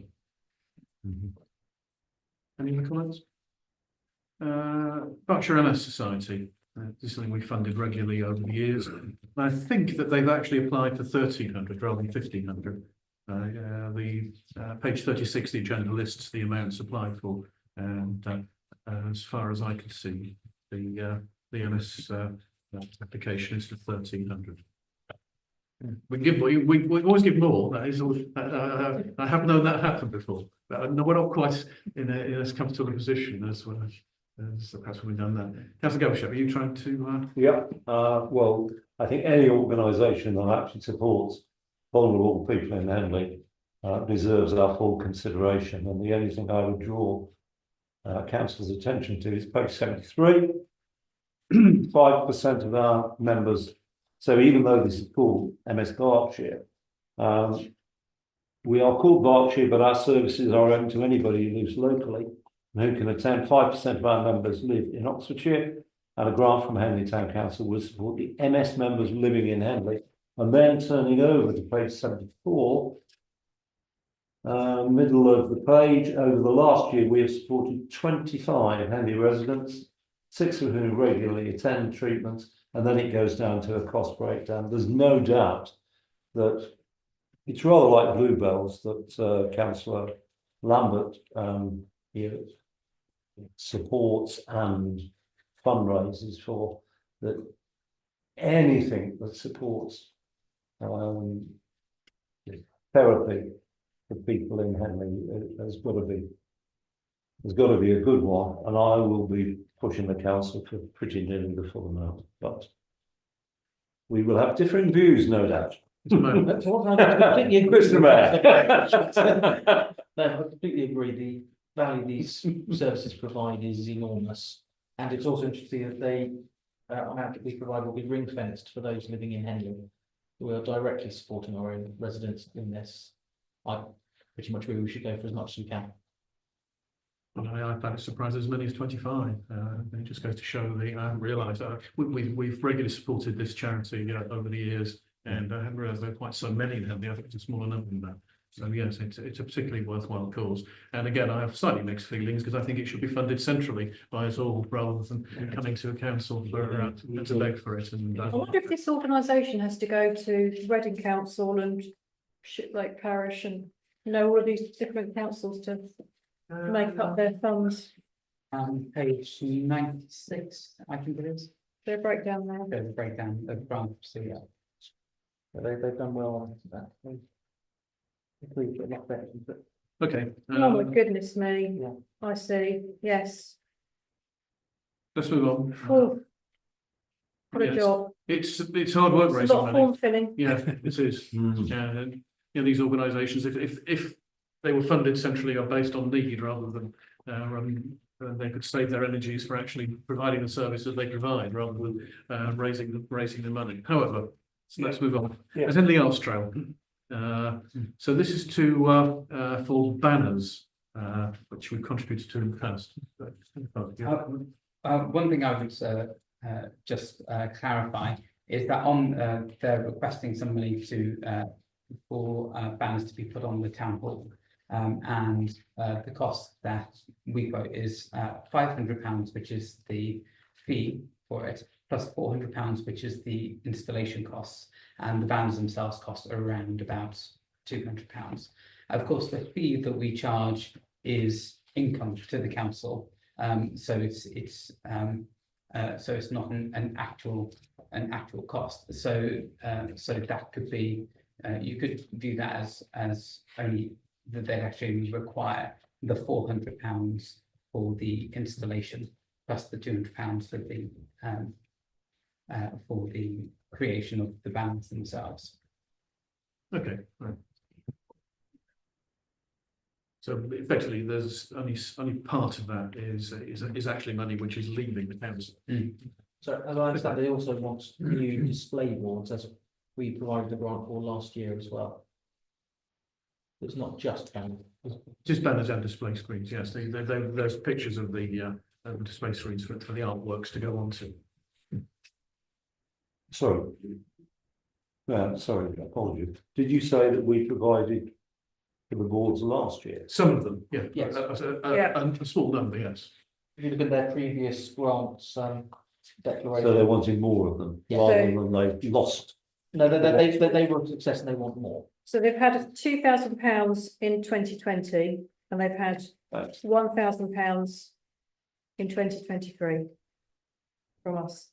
S1: Any other comments? Berkshire MS Society. This is something we funded regularly over the years. I think that they've actually applied for 1,300 rather than 1,500. The page 36, the agenda lists the amounts applied for, and as far as I could see, the MS application is for 1,300. We can give we always give more. That is, I have known that happen before, but no, we're not quite in as comfortable a position as perhaps we've done that. Councillor Gilsham, are you trying to?
S4: Yeah. Well, I think any organisation that actually supports vulnerable people in Henley deserves our full consideration. And the only thing I would draw council's attention to is page 73. 5% of our members. So even though this is called MS Berkshire, we are called Berkshire, but our services are open to anybody who lives locally and who can attend. 5% of our members live in Oxfordshire, and a grant from Henley Town Council will support the MS members living in Henley. And then turning over to page 74, middle of the page, over the last year, we have supported 25 Henley residents, 6 of whom regularly attend treatments, and then it goes down to a cost breakdown. There's no doubt that it's rather like Bluebells that Councillor Lambert here supports and fundraises for, that anything that supports therapy for people in Henley has got to be a good one, and I will be pushing the council for pretty nearly the full amount, but we will have different views, no doubt.
S13: That's what I completely agree.
S4: Mr. Mayor.
S13: No, I completely agree. The value these services provide is enormous, and it's also interesting that they amount that we provide will be ring fenced for those living in Henley. We are directly supporting our own residents in this. I pretty much agree we should go for as much as we can.
S1: And I found it surprising as many as 25. It just goes to show that I haven't realised we've regularly supported this charity over the years, and I hadn't realised there are quite so many now. I think it's a smaller number than that. So yes, it's a particularly worthwhile cause. And again, I have slightly mixed feelings because I think it should be funded centrally by us all rather than coming to a council for to beg for it. And
S7: I wonder if this organisation has to go to Reading Council and Shiplake Parish and all of these different councils to make up their funds.
S2: Page 96, I think it is.
S7: Their breakdown there.
S2: There's a breakdown of grants, so yeah.
S13: They've done well on that.
S1: Okay.
S7: Oh my goodness me.
S13: Yeah.
S7: I see. Yes.
S1: Let's move on.
S7: Oh, what a
S1: Yes.
S7: job.
S1: It's hard work
S7: It's a
S1: raising
S7: lot of
S1: money.
S7: form filling.
S1: Yeah, it is. Yeah, and, these organisations, if they were funded centrally or based on need rather than they could save their energies for actually providing the services they provide rather than raising the money. However, so let's move on. There's Henley Arts Trail. So this is for banners, which we've contributed to in the past.
S2: One thing I would just clarify is that on they're requesting some money for banners to be put on the town hall, and the cost that we quote is £500, which is the fee for it, plus £400, which is the installation costs, and the banners themselves cost around about £200. Of course, the fee that we charge is income to the council, so it's not an actual cost. So that could be you could view that as only that they'd actually require the £400 for the installation plus the £200 for the creation of the banners themselves.
S1: Okay, right. So effectively, there's only part of that is actually money which is leaving the council.
S13: So as I understand, they also want new display boards, as we provided the grant for last year as well. It's not just banners.
S1: Just banners and display screens, yes, there's pictures of the display screens for the artworks to go on to.
S4: Sorry. Sorry, apologies. Did you say that we provided for the boards last year?
S1: Some of them, yeah.
S13: Yes.
S1: A small number, yes.
S13: If you look at their previous grants, declaration.
S4: So they're wanting more of them,
S13: Yeah.
S4: rather than they've lost.
S13: No, they were a success and they want more.
S7: So they've had £2,000 in 2020 and they've had £1,000 in 2023 from us.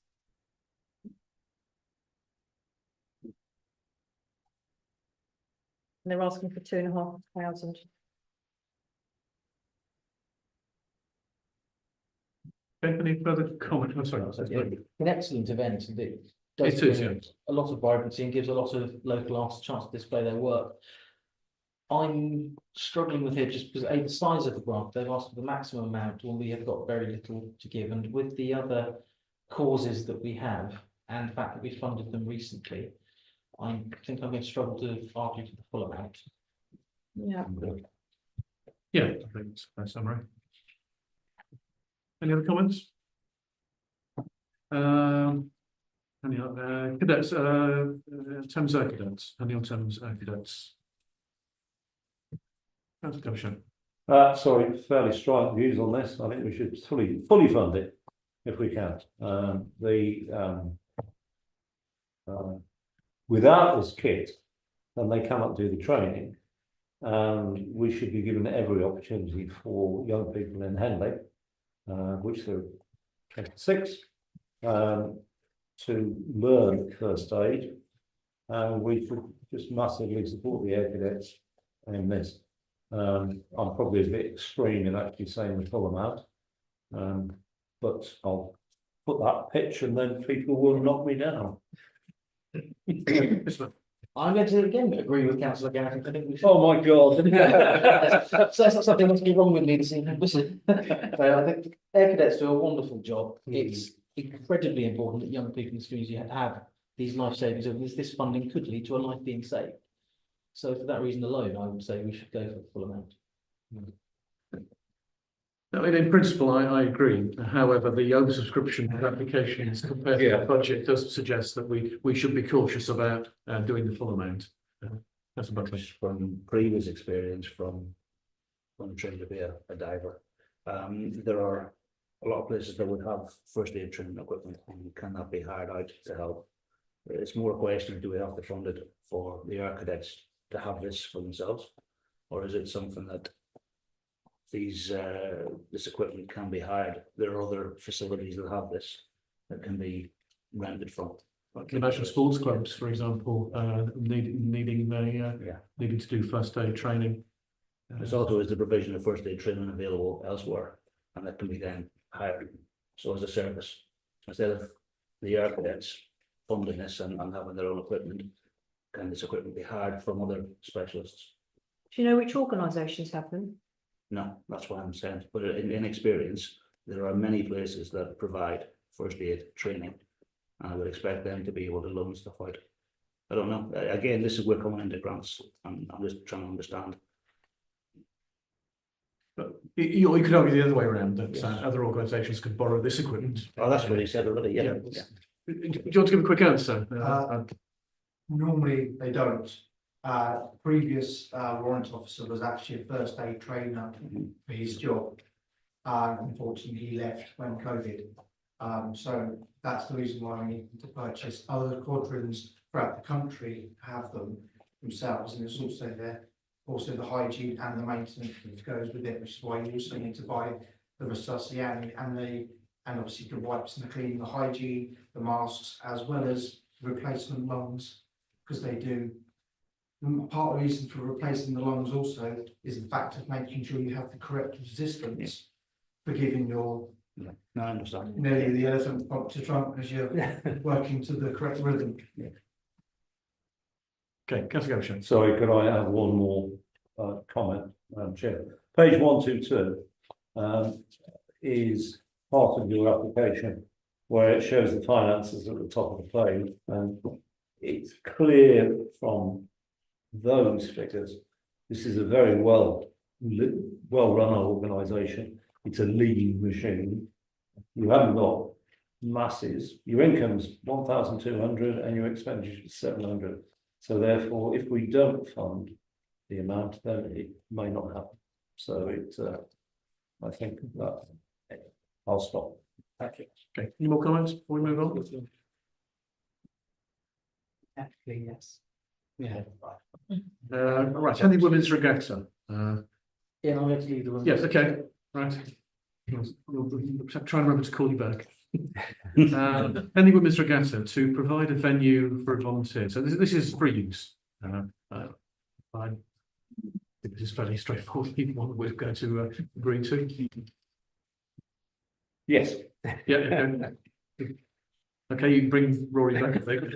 S7: And they're asking for 2,500.
S1: Okay, any further comment? I'm sorry.
S13: An excellent event, and it
S1: It
S13: does
S1: is,
S13: bring
S1: yeah.
S13: a lot of vibrancy and gives a lot of local artists a chance to display their work. I'm struggling with it just because the size of the grant, they've asked for the maximum amount when we have got very little to give, and with the other causes that we have and the fact that we funded them recently, I think I'm going to struggle to argue for the full amount.
S7: Yeah.
S1: Yeah, I think it's a fair summary. Any other comments? Any other cadets, Thames Air cadets, any on Thames Air cadets? Councillor Commission.
S4: Sorry, fairly strong views on this. I think we should fully fund it if we can. Without this kit, then they cannot do the training. And we should be given every opportunity for young people in Henley, which there are 26, to learn first aid. And we should just massively support the air cadets in this. I'm probably a bit extreme in actually saying the full amount, but I'll put that pitch and then people will knock me down.
S13: I'm going to again agree with Councillor Garrett. I think we should.
S4: Oh my God.
S13: So that's not something must be wrong with me this evening. Listen, I think air cadets do a wonderful job. It's incredibly important that young people in the community have these life savings, and this funding could lead to a life being saved. So for that reason alone, I would say we should go for the full amount.
S1: I mean, in principle, I agree. However, the oversubscription of applications compared to the budget does suggest that we should be cautious about doing the full amount. That's about it.
S14: From previous experience from when I'm trained to be a diver, there are a lot of places that would have first aid training equipment and cannot be hired out to help. It's more a question of do we have to fund it for the air cadets to have this for themselves, or is it something that these this equipment can be hired? There are other facilities that have this that can be rented from.
S1: Like the national sports clubs, for example, needing to do first aid training.
S14: There's also is the provision of first aid training available elsewhere, and that can be then hired. So as a service, instead of the air cadets funding this and having their own equipment, can this equipment be hired from other specialists?
S7: Do you know which organisations have them?
S14: No, that's what I'm saying. But in experience, there are many places that provide first aid training. And I would expect them to be able to loan stuff out. I don't know. Again, this is where coming into grants. I'm just trying to understand.
S1: But you could argue the other way around, that other organisations could borrow this equipment.
S14: Oh, that's what he said already. Yeah.
S1: Do you want to give a quick answer?
S5: Normally they don't. Previous warrant officer was actually a first aid trainer for his job. Unfortunately, he left when COVID. So that's the reason why we need to purchase. Other quadrants throughout the country have them themselves, and there's also the hygiene and the maintenance that goes with it, which is why you also need to buy the resuscitation and obviously the wipes and the cleaning, the hygiene, the masks, as well as replacement lungs, because they do. Part of the reason for replacing the lungs also is the fact of making sure you have the correct resistance for giving your
S14: No, I understand.
S5: nearly the elephant pump to trunk as you're working to the correct rhythm.
S1: Okay, Councillor Goshen.
S4: Sorry, could I have one more comment, Chair? Page 122 is part of your application where it shows the finances at the top of the page, and it's clear from those figures, this is a very well-run organisation. It's a lean machine. You haven't got masses. Your income's 1,200 and your expenditure is 700. So therefore, if we don't fund the amount, then it may not happen. So I think that I'll stop. Thank you.
S1: Okay, any more comments before we move on?
S2: Actually, yes.
S13: Yeah.
S1: Right, Henley Women's Regatta.
S13: Yeah, I'll actually the one.
S1: Yes, okay, right. We'll try and remember to call you back. Henley Women's Regatta to provide a venue for a volunteer. So this is free use. I think this is fairly straightforward. One we're going to agree to.
S4: Yes.
S1: Yeah. Okay, you can bring Rory back, I think.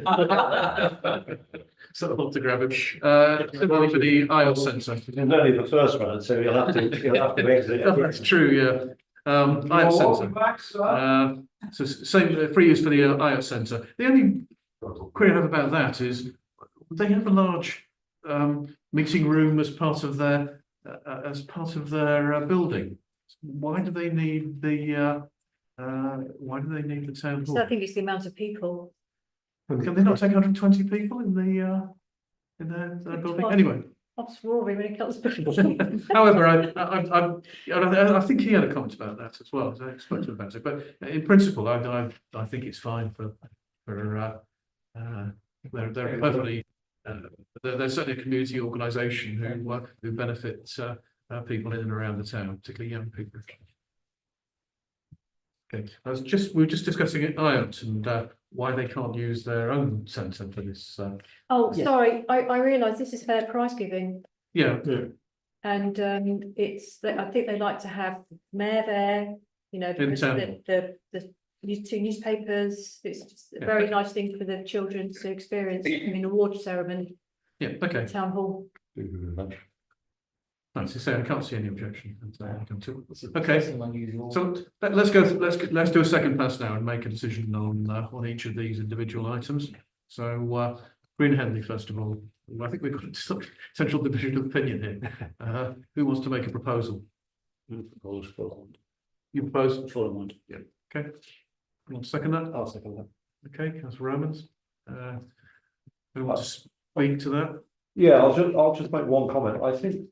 S1: So I'll have to grab him. Similarly for the IELTS Centre.
S4: It's only the first one, so you'll have to exit.
S1: That's true, yeah. IELTS Centre. So same free use for the IELTS Centre. The only query I have about that is they have a large meeting room as part of their building. Why do they need the town hall?
S7: So I think it's the amount of people.
S1: Can they not take 120 people in their building? Anyway.
S7: That's Rory when it comes to people.
S1: However, I think he had a comment about that as well. So I spoke to him about it, but in principle, I think it's fine for they're perfectly. They're certainly a community organisation who benefit people in and around the town, particularly young people. Okay, we were just discussing it, IELTS and why they can't use their own centre for this.
S7: Oh, sorry, I realise this is fair price giving.
S1: Yeah.
S7: And I think they like to have the mayor there, you know, because the two newspapers. It's just a very nice thing for the children to experience in an award ceremony.
S1: Yeah, okay.
S7: Town hall.
S1: Nice to say, I can't see any objection. Okay, so let's do a second pass now and make a decision on each of these individual items. So Green Henley, first of all, I think we've got a central division of opinion here. Who wants to make a proposal?
S14: You propose Fulham.
S1: You propose
S14: Fulham.
S1: Yeah. Okay. You want to second that?
S14: I'll second that.
S1: Okay, Councillor Romans. Who wants to speak to that?
S4: Yeah, I'll just make one comment. I think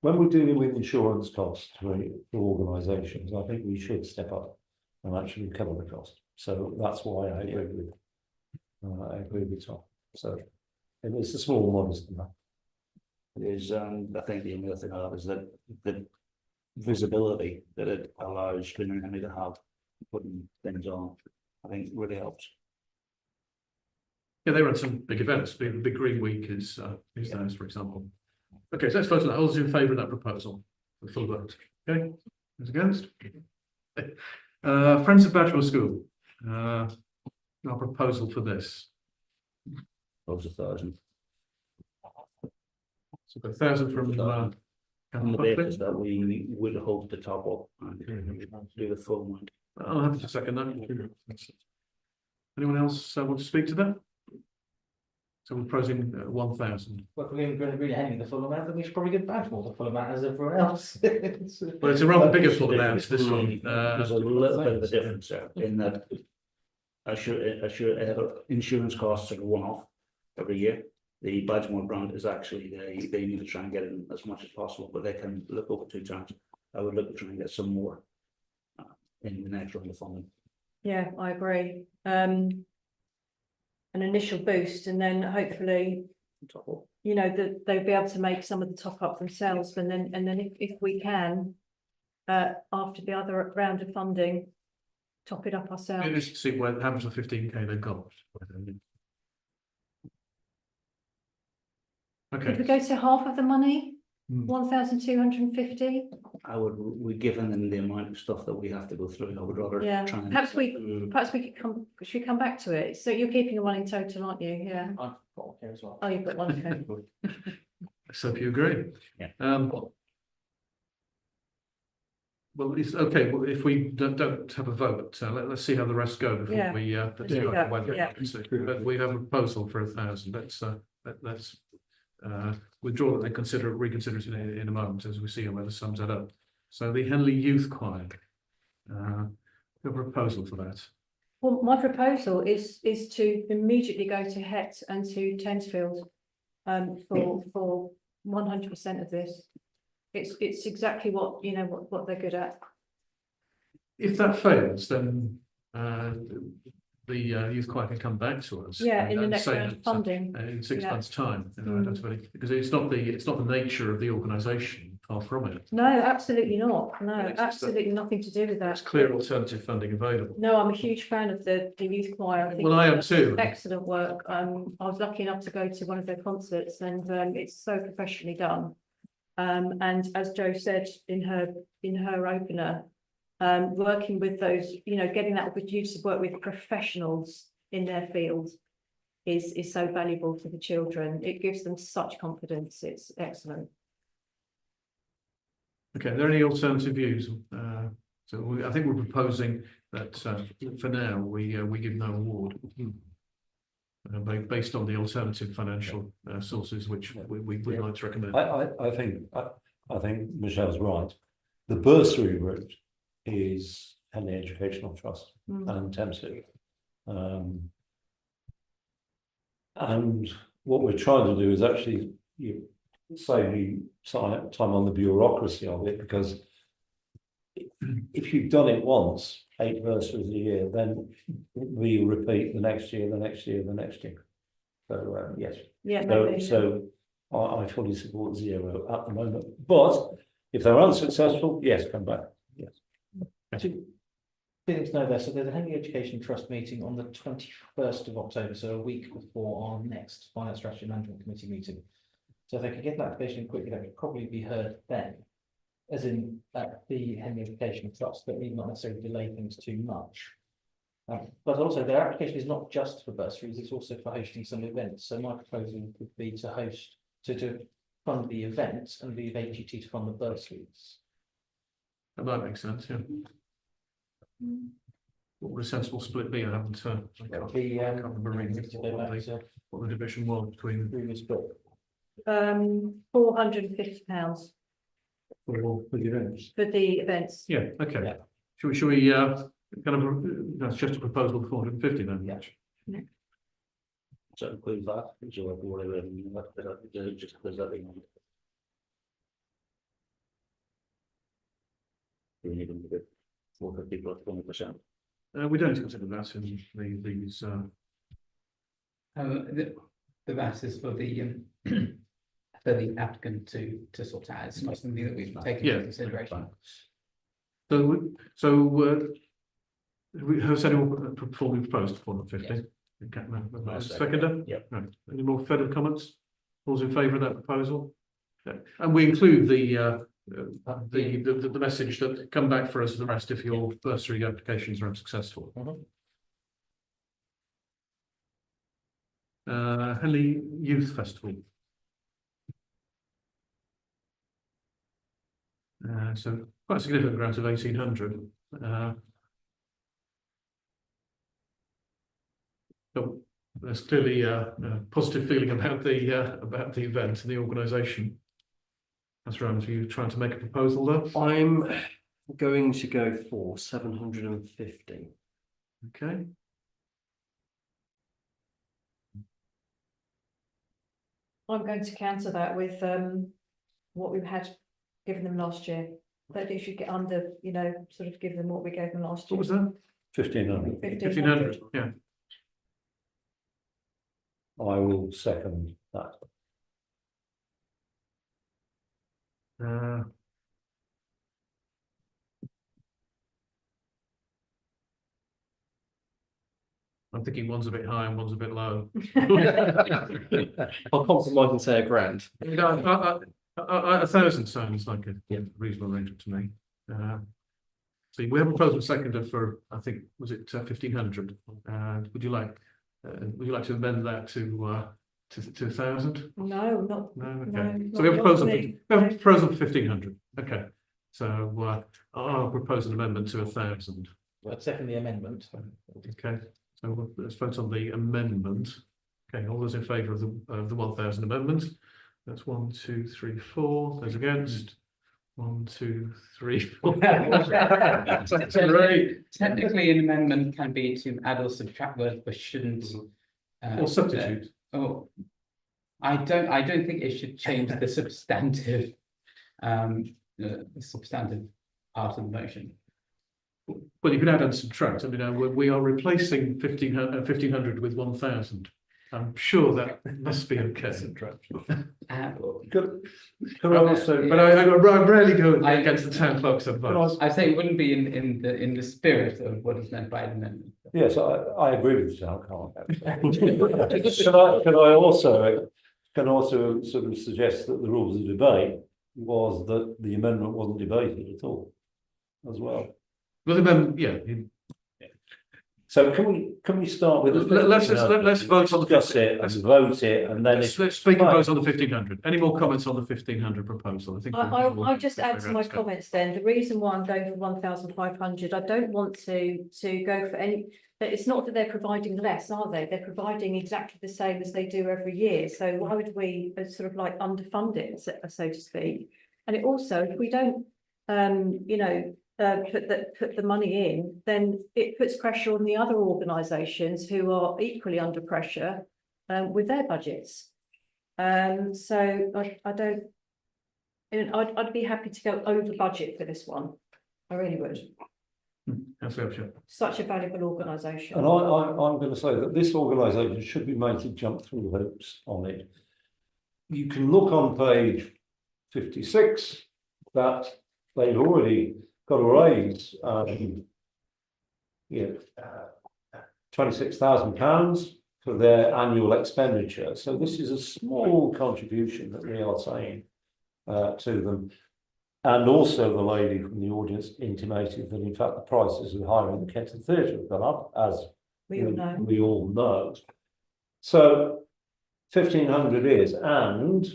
S4: when we're dealing with insurance costs for organisations, I think we should step up and actually cover the cost. So that's why I agree with Tom. So it's a small modest amount.
S14: It is, I think the only other thing I have is that the visibility that it allows Green Henley to have putting things on, I think really helps.
S1: Yeah, they run some big events. The Big Green Week is theirs, for example. Okay, so let's vote on that. All those in favour of that proposal? The full vote. Okay, who's against? Friends of Badgewell School. Our proposal for this.
S14: Propose 1,000.
S1: So 1,000 from
S14: on the basis that we would hope to top up and do the full amount.
S1: I'll have to second that. Anyone else want to speak to that? So we're proposing 1,000.
S13: Well, if we're going to really handing the full amount, then we should probably get Badgewell the full amount as everyone else.
S1: Well, it's a rather bigger full amount, this one.
S14: There's a little bit of a difference there in that insurance costs are one-off every year. The Badgemore grant is actually, they need to try and get in as much as possible, but they can look over 2 times. I would look to try and get some more in the next round of funding.
S7: Yeah, I agree. An initial boost, and then hopefully, you know, that they'll be able to make some of the top up themselves, and then if we can, after the other round of funding, top it up ourselves.
S1: Let's see how much of 15k they've got. Okay.
S7: If we go to half of the money, 1,250.
S14: We given them the amount of stuff that we have to go through, I would rather try and.
S7: Perhaps we could should we come back to it? So you're keeping one in total, aren't you? Yeah.
S13: I've got one here as well.
S7: Oh, you've got one. Okay.
S1: So if you agree.
S14: Yeah.
S1: well, it's okay, well, if we don't have a vote, let's see how the rest go before
S7: Yeah.
S1: we, let's
S7: Yeah.
S1: go
S7: Yeah.
S1: whether,
S7: Yeah.
S1: but we have a proposal for 1,000, let's withdraw that and reconsider it in a moment as we see whether sums that up. So the Henley Youth Choir, a proposal for that.
S7: Well, my proposal is to immediately go to Het and to Tensfield for 100% of this. It's exactly what, you know, what they're good at.
S1: If that fails, then the youth choir can come back to us.
S7: Yeah,
S1: and-
S7: in the
S1: and
S7: next
S1: say
S7: round of
S1: that,
S7: funding.
S1: in 6
S7: Yeah.
S1: months' time, you know,
S7: Mm.
S1: I don't really, because it's not the nature of the organisation, far from it.
S7: No, absolutely not. No,
S1: It's just
S7: absolutely nothing to do with
S1: There's
S7: that.
S1: clear alternative funding available.
S7: No, I'm a huge fan of the youth choir. think
S1: Well, I am
S7: that's
S1: too.
S7: Excellent work. I was lucky enough to go to one of their concerts, and it's so professionally done. And as Jo said in her opener, working with those, you know, getting that opportunity to work with professionals in their field is so valuable to the children. It gives them such confidence. It's excellent.
S1: Okay, are there any alternative views? I think we're proposing that for now, we give no award. Based on the alternative financial sources, which we would like to recommend.
S4: I think Michelle's right. The bursary route is Henley Educational Trust and Thamesfield. And what we're trying to do is actually save time on the bureaucracy of it, because if you've done it once, 8 bursaries a year, then we repeat the next year, the next year, the next year. So yes.
S7: Yeah.
S4: So I fully support 0 at the moment. But if they're unsuccessful, yes, come back. Yes.
S13: Two things to know there. So there's a Henley Education Trust meeting on the 21st of October, so a week before our next Finance Strategy Management Committee meeting. So if they could get that application in quickly, that could probably be heard then, as in at the Henley Education Trust, but need not necessarily delay things too much. But also their application is not just for bursaries, it's also for hosting some events. So my proposal would be to fund the events and leave AGT to fund the bursaries.
S1: That might make sense, yeah. What would a sensible split be? I haven't, I can't remember reading what the division was between the
S13: previous book.
S7: £450
S1: for the events.
S7: for the events.
S1: Yeah, okay. Yeah. Should we that's just a proposal for 450 then?
S13: Yeah.
S14: So include that, so whatever, just does that thing. We need them to get 450 plus 20%.
S1: We don't consider that in these.
S2: The VAT is for the applicant to sort out. It's not something that we've taken into consideration.
S1: So has anyone formally proposed 450? Okay, seconder?
S14: Yep.
S1: No. Any more further comments? All's in favour of that proposal? Okay. And we include the message that come back for us for the rest if your bursary applications are unsuccessful. Henley Youth Festival. So quite a significant grant of 1,800. So there's clearly a positive feeling about the event and the organisation. That's right. Are you trying to make a proposal though?
S15: I'm going to go for 750.
S1: Okay.
S7: I'm going to counter that with what we've had given them last year. That they should get under, you know, sort of give them what we gave them last year.
S1: What was that?
S4: 1,500.
S1: 1,500. Yeah.
S4: I will second that.
S1: I'm thinking one's a bit high and one's a bit low.
S15: I'll compromise and say £1,000.
S1: You know, 1,000 sounds like a reasonable arrangement to me. So we have a proposal seconder for, I think, was it 1,500? Would you like to amend that to 1,000?
S7: No, not.
S1: No, okay.
S7: No,
S1: So we have a
S7: not
S1: proposal.
S7: me.
S1: We have a proposal for 1,500. Okay. So I'll propose an amendment to 1,000.
S13: I'd second the amendment.
S1: Okay, so let's vote on the amendment. Okay, all those in favour of the 1,000 amendment? That's 1, 2, 3, 4. Those against? 1, 2, 3, 4.
S2: Technically, an amendment can be to add or subtract words, but shouldn't.
S1: Or substitute.
S2: I don't think it should change the substantive, part of the motion.
S1: Well, you can add and subtract. I mean, we are replacing 1,500 with 1,000. I'm sure that must be okay.
S4: Can I also?
S1: But I rarely go against the town clerk's advice.
S2: I say it wouldn't be in the spirit of what is meant by an amendment.
S4: Yes, I agree with the town clerk. Can also sort of suggest that the rules of debate was that the amendment wasn't debated at all, as well.
S1: Well, the amendment, yeah.
S4: So can we start with the
S1: let's vote on the
S4: discuss it and vote it, and then
S1: let's speak and vote on the 1,500. Any more comments on the 1,500 proposal? I think
S7: I'll just add to my comments then. The reason why I'm going for 1,500, I don't want to go for any. It's not that they're providing less, are they? They're providing exactly the same as they do every year. So why would we sort of like underfund it, so to speak? And it also, if we don't, put the money in, then it puts pressure on the other organisations who are equally under pressure with their budgets. So I don't. I'd be happy to go over budget for this one. I really would. Such a valuable organisation.
S4: And I'm going to say that this organisation should be made to jump through hoops on it. You can look on page 56 that they've already got a raise, £26,000 for their annual expenditure. So this is a small contribution that we are saying to them. And also the lady from the audience intimated that in fact the prices of hiring the Kenton Theatre have gone up, as we all know. So 1,500 is, and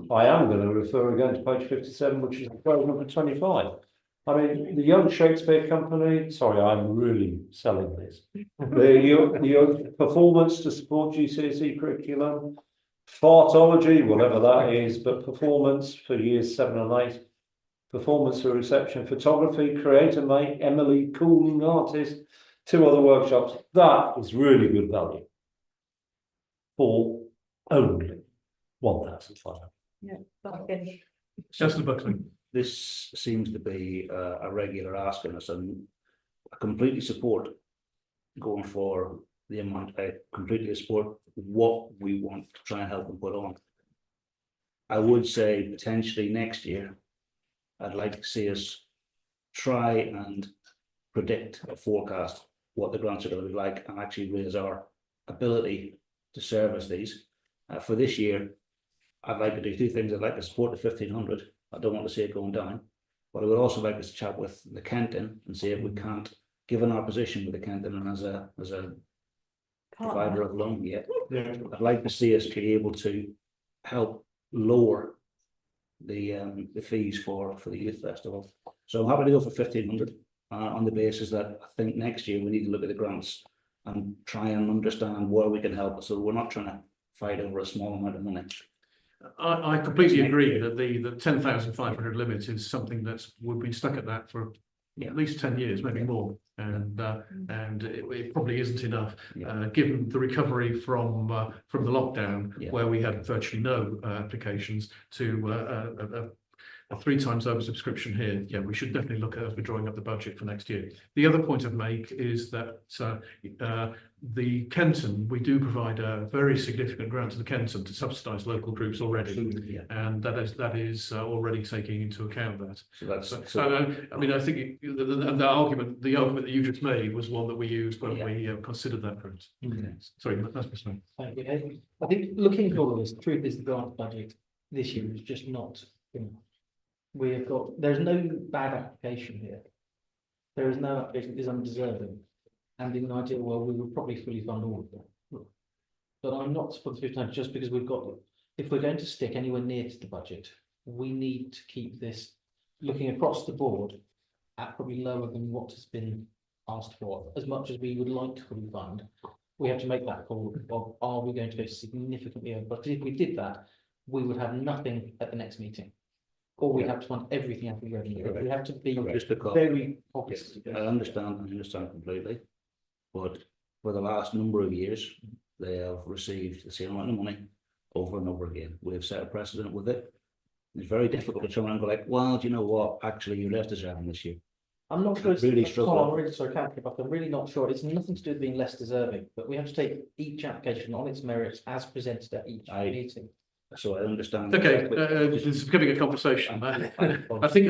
S4: I am going to refer again to page 57, which is proposal number 25. I mean, the Young Shakespeare Company, sorry, I'm really selling this. The performance to support GCSE curriculum, fartology, whatever that is, but performance for years 7 and 8, performance for reception, photography, create and make, Emily Cooling artist, 2 other workshops. That is really good value for only 1,500.
S7: Yeah, but again,
S1: Councillor Buckley.
S14: This seems to be a regular ask on us, and I completely support going for the amount. I completely support what we want to try and help them put on. I would say potentially next year, I'd like to see us try and predict or forecast what the grants are going to be like and actually raise our ability to service these. For this year, I'd like to do 2 things. I'd like to support the 1,500. I don't want to see it going down, but I would also like us to chat with the Kenton and see if we can't, given our position with the Kenton and as a provider of loan, I'd like to see us be able to help lower the fees for the youth festival. So I'm happy to go for 1,500 on the basis that I think next year we need to look at the grants and try and understand where we can help. So we're not trying to fight over a small amount of money.
S1: I completely agree that the 10,500 limit is something we've been stuck at that for at least 10 years, maybe more, and it probably isn't enough, given the recovery from the lockdown, where we had virtually no applications, to a 3 times oversubscription here. Yeah, we should definitely look at as we're drawing up the budget for next year. The other point I'd make is that the Kenton, we do provide a very significant grant to the Kenton to subsidise local groups already, and that is already taking into account that. So I mean, I think the argument that you just made was one that we used when we considered that grant. Sorry, that's my point.
S13: Thank you. I think looking at all of this, the truth is the grant budget this year is just not. There's no bad application here. There is no application that is undeserving. And in an ideal world, we would probably fully fund all of them. But I'm not for the 15 just because we've got, if we're going to stick anywhere near to the budget, we need to keep this looking across the board at probably lower than what has been asked for. As much as we would like to fully fund, we have to make that call of, are we going to go significantly over? But if we did that, we would have nothing at the next meeting. Or we have to fund everything out of revenue. We have to be very obvious.
S14: I understand completely. But for the last number of years, they have received the same amount of money over and over again. We've set a precedent with it. It's very difficult to turn around and go like, well, do you know what? Actually, you're less deserving this year.
S13: I'm not sure.
S14: Really
S13: Tom, I'm really sorry, can't keep up. I'm really not sure. It's nothing to do with being less deserving, but we have to take each application on its merits as presented at each meeting.
S14: So I understand.
S1: Okay, this is becoming a conversation. I think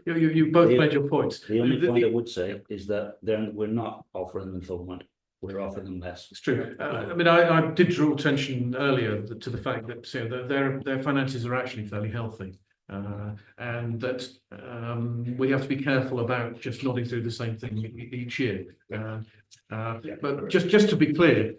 S1: you both made your points.
S14: The only point I would say is that we're not offering them full amount. We're offering them less.
S1: It's true. I mean, I did draw attention earlier to the fact that their finances are actually fairly healthy. And that we have to be careful about just nodding through the same thing each year. But just to be clear,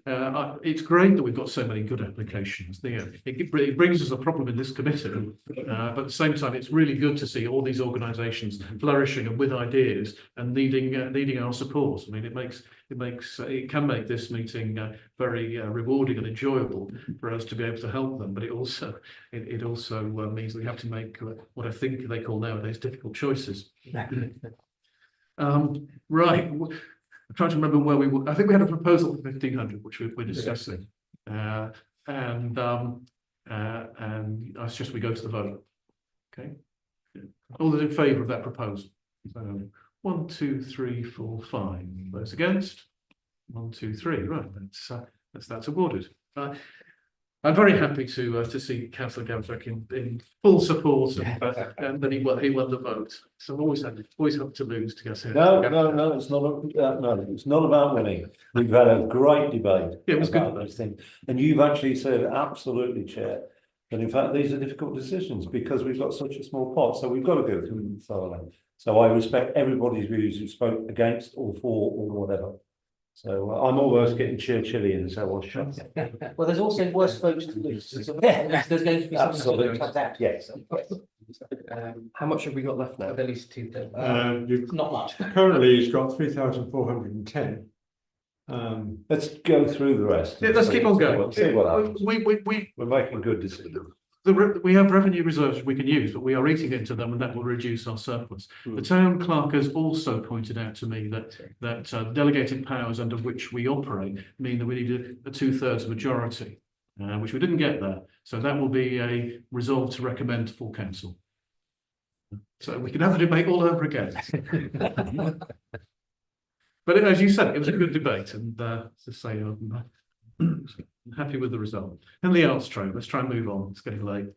S1: it's great that we've got so many good applications. It brings us a problem in this committee, but at the same time, it's really good to see all these organisations flourishing and with ideas and needing our support. I mean, it can make this meeting very rewarding and enjoyable for us to be able to help them. But it also means we have to make what I think they call nowadays difficult choices. Right. I'm trying to remember where we were. I think we had a proposal for 1,500, which we're discussing, and I suggest we go to the vote. Okay. All those in favour of that proposal? So 1, 2, 3, 4, 5. Those against? 1, 2, 3. Right. That's awarded. I'm very happy to see Councillor Gavsek in full support, and then he won the vote. So I'm always happy to lose to get here.
S4: No, it's not. It's not about winning. We've had a great debate.
S1: Yeah, it was
S4: about
S1: good.
S4: those things, and you've actually said absolutely, Chair. And in fact, these are difficult decisions because we've got such a small pot, so we've got to go through them thoroughly. So I respect everybody's views who spoke against or for or whatever. So I'm almost getting Churchillian, so I'll shut.
S13: Well, there's also worse folks to lose. So there's going to be some
S4: Absolutely.
S13: Yes.
S15: How much have we got left now?
S2: At least 2/3. Not much.
S3: Currently, it's got 3,410.
S4: Let's go through the rest.
S1: Yeah, let's keep on going.
S4: See what happens.
S1: We're
S4: making good decisions.
S1: We have revenue reserves we can use, but we are eating into them, and that will reduce our surplus. The town clerk has also pointed out to me that delegated powers under which we operate mean that we need a 2/3 majority, which we didn't get there. So that will be a resolve to recommend to full council. So we can have the debate all over again. But as you said, it was a good debate, and to say, I'm happy with the result. Henley Arts Trail, let's try and move on, it's getting late.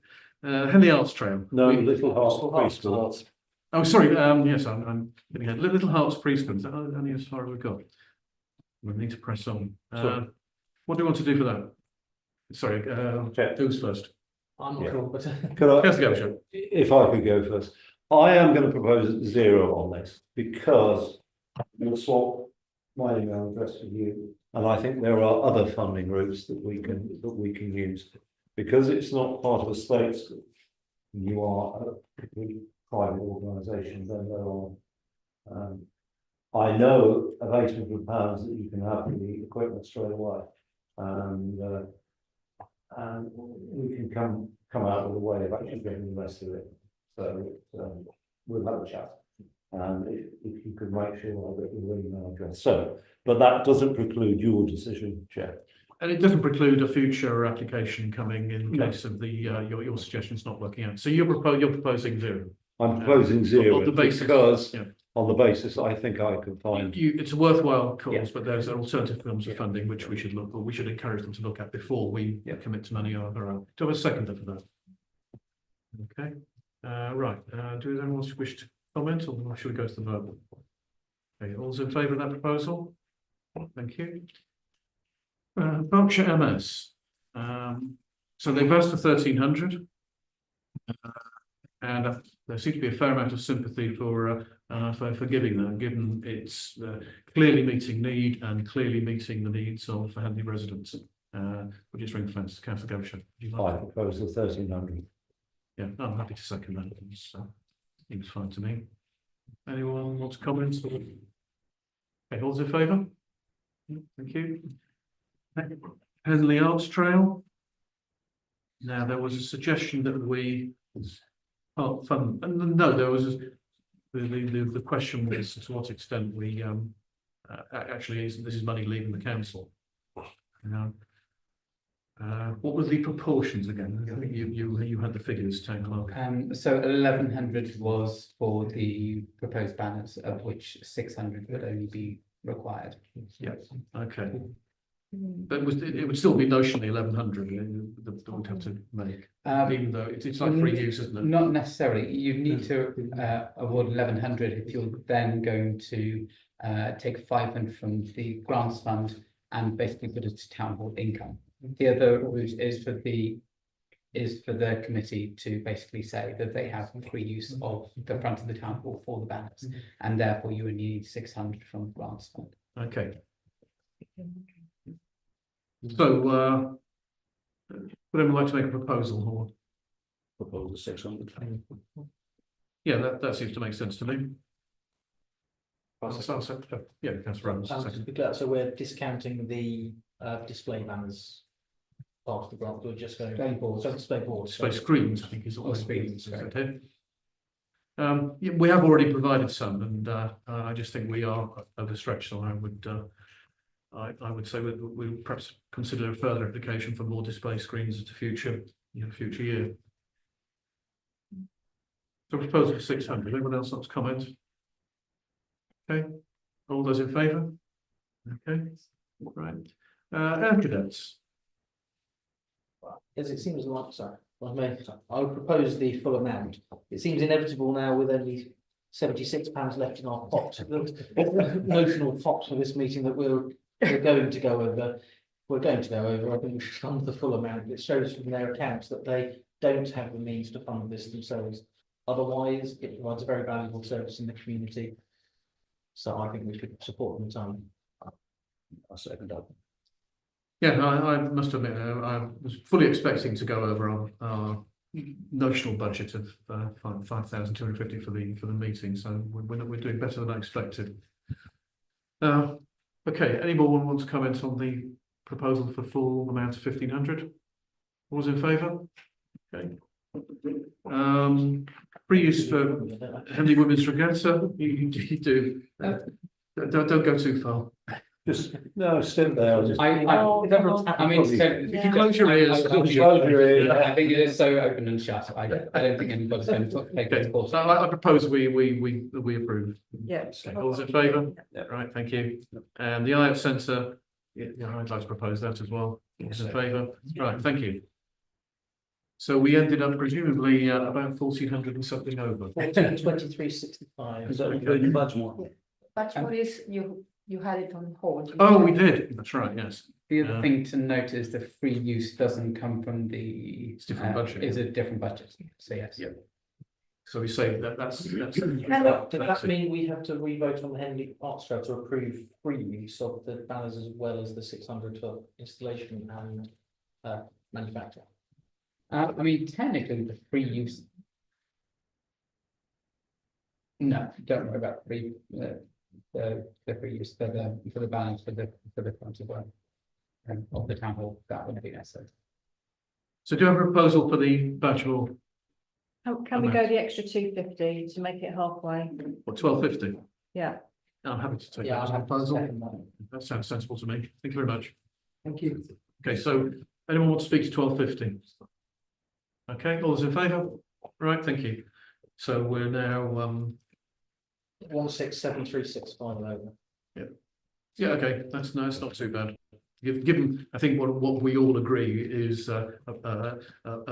S1: Henley Arts Trail.
S4: No, Little Hearts Preschool.
S1: Oh, sorry, yes, I'm getting ahead. Little Hearts Preschool, is that only as far as we've got? We need to press on. What do you want to do for that? Sorry, who's first?
S13: I'm not sure, but
S4: If I could go first, I am going to propose 0 on this because we'll swap my email address with you. And I think there are other funding routes that we can use because it's not part of a state school. You are a private organisation. Then there are. I know of £800 that you can have for the equipment straight away, and we can come out with a way of actually getting the rest of it. So we'll have a chat. And if you could make sure I get your email address. So, but that doesn't preclude your decision, Chair.
S1: And it doesn't preclude a future application coming in case of the your suggestions not working out. So you're proposing 0.
S4: I'm proposing 0
S1: on the basis,
S4: because on the basis I think I can find
S1: it's a worthwhile cause, but there's alternative forms of funding which we should look, or we should encourage them to look at before we commit to money of our own. Do I have a seconder for that? Okay. Right. Do anyone wish to comment, or should we go to the vote? Okay, all's in favour of that proposal? Thank you. Berkshire MS. So they've asked for 1,300, and there seems to be a fair amount of sympathy for giving them, given it's clearly meeting need and clearly meeting the needs of Henley residents. Which is ring fence. Councillor Gavshan.
S4: I propose the 1,300.
S1: Yeah, I'm happy to second that. seems fine to me. Anyone want to comment? Okay, all's in favour? Thank you. Henley Arts Trail. Now, there was a suggestion that we fund, and no, there was the question was to what extent we actually this is money leaving the council. What were the proportions again? I think you had the figures, Town Clerk.
S2: So 1,100 was for the proposed banners, of which 600 would only be required.
S1: Yeah. Okay. But it would still be notionally 1,100 that we'd have to make, even though it's like free use, isn't it?
S2: Not necessarily. You need to award 1,100 if you're then going to take 500 from the grants fund and basically put it to town hall income. The other route is for the committee to basically say that they have free use of the front of the town hall for the banners, and therefore you would need 600 from the grants fund.
S1: Okay. So, would anyone like to make a proposal or?
S14: Proposal 600.
S1: Yeah, that seems to make sense to me. Yeah, that's right.
S13: So we're discounting the display banners part of the grant, we're just going forward, so display boards.
S1: Display screens, I think is all
S2: screens.
S1: Yeah, we have already provided some, and I just think we are overstretched, so I would say we perhaps consider a further application for more display screens at a future year. So proposal for 600. Anyone else wants to comment? Okay, all those in favour? Okay, right. Air cadets.
S13: As it seems like, I would propose the full amount. It seems inevitable now with only £76 left in our pot, the notional pot for this meeting that we're going to go over. We're going to go over. I think we should fund the full amount. It shows from their accounts that they don't have the means to fund this themselves. Otherwise, it provides a very valuable service in the community. So I think we should support them time.
S14: I second that.
S1: Yeah, I must admit, I was fully expecting to go over our notional budget of 5,250 for the meeting, so we're doing better than I expected. Okay, anyone want to comment on the proposal for full amount of 1,500? All those in favour? Okay. Free use for Henley Women's Regatta. You do. Don't go too far.
S4: Just no, sit there. Just,
S2: I mean, so
S1: if you close your ears,
S2: I think it is so open and shut. I don't think anybody's going to take it.
S1: So I propose we approve.
S7: Yeah.
S1: Okay, all those in favour? Yeah, right, thank you. And the IELTS Centre, yeah, I'd like to propose that as well. All those in favour? Right, thank you. So we ended up presumably about 1,400 and something over.
S13: 2365.
S14: is that including budget?
S12: But is you had it on hold.
S1: Oh, we did. That's right. Yes.
S2: The other thing to note is the free use doesn't come from the
S1: different budget.
S2: Is a different budget. So yes.
S1: Yeah. So we say that's.
S13: Does that mean we have to re-vote on the Henley Arts Trail to approve free use of the banners as well as the 600 for installation and manufacture?
S2: I mean, technically, the free use. No, don't worry about free. The free use for the balance for the front as well, of the town hall. That wouldn't be necessary.
S1: So do you have a proposal for the badge hall?
S7: Can we go the extra 250 to make it halfway?
S1: Or 1,250?
S7: Yeah.
S1: I'm happy to take
S13: Yeah,
S1: that as a
S13: I'll have to
S1: proposal.
S13: second that.
S1: That sounds sensible to me. Thank you very much.
S13: Thank you.
S1: Okay, so anyone want to speak to 1,250? Okay, all those in favour? Right, thank you. So we're now
S13: 167365 over.
S1: yeah, okay, that's not too bad. Given, I think what we all agree is a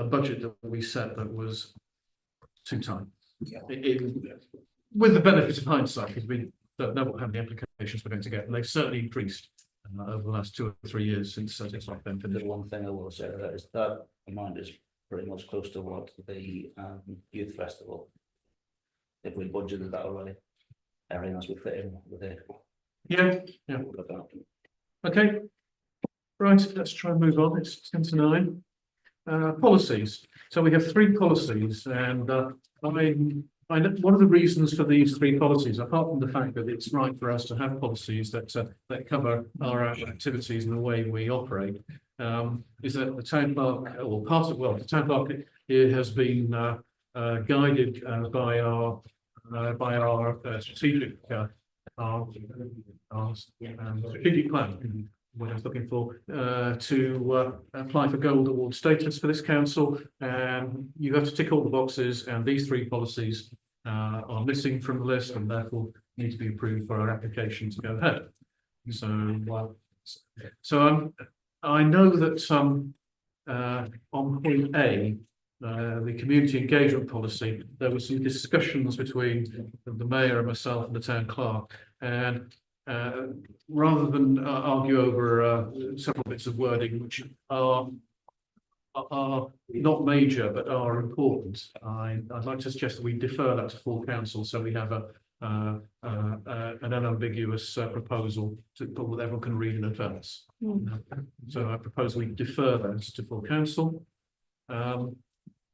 S1: budget that we set that was too tight. With the benefit of hindsight, because we don't know how many applications we're going to get, and they've certainly increased over the last 2 or 3 years since it's not been
S14: There's
S1: finished.
S14: one thing I will say that is that amount is pretty much close to what the youth festival. If we budgeted that already, everything else would fit in with it.
S1: Yeah. Okay. Right, let's try and move on. It's 10 to 9. Policies. So we have 3 policies, and one of the reasons for these three policies, apart from the fact that it's right for us to have policies that cover our activities and the way we operate, is that the town clerk, or part of, well, the town clerk here has been guided by our strategic strategic plan. What I was looking for to apply for Gold Award status for this council, and you have to tick all the boxes, and these three policies are missing from the list and therefore need to be approved for our application to go ahead. So I know that on point A, the community engagement policy, there were some discussions between the mayor and myself and the town clerk, and rather than argue over several bits of wording which are not major but are important, I'd like to suggest that we defer that to full council, so we have an unambiguous proposal that everyone can read in advance. So I propose we defer those to full council, and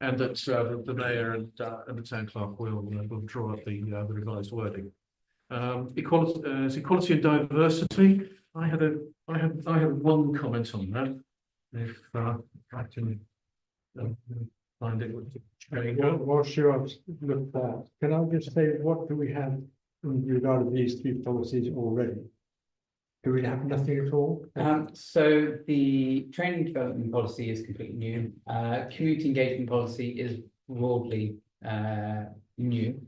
S1: that the mayor and the town clerk will draw up the revised wording. Equality and diversity. I had one comment on that. If I can find it.
S3: Whilst you have looked at, can I just say, what do we have in regard to these three policies already? Do we have nothing at all?
S2: So the training development policy is completely new. Community engagement policy is broadly new.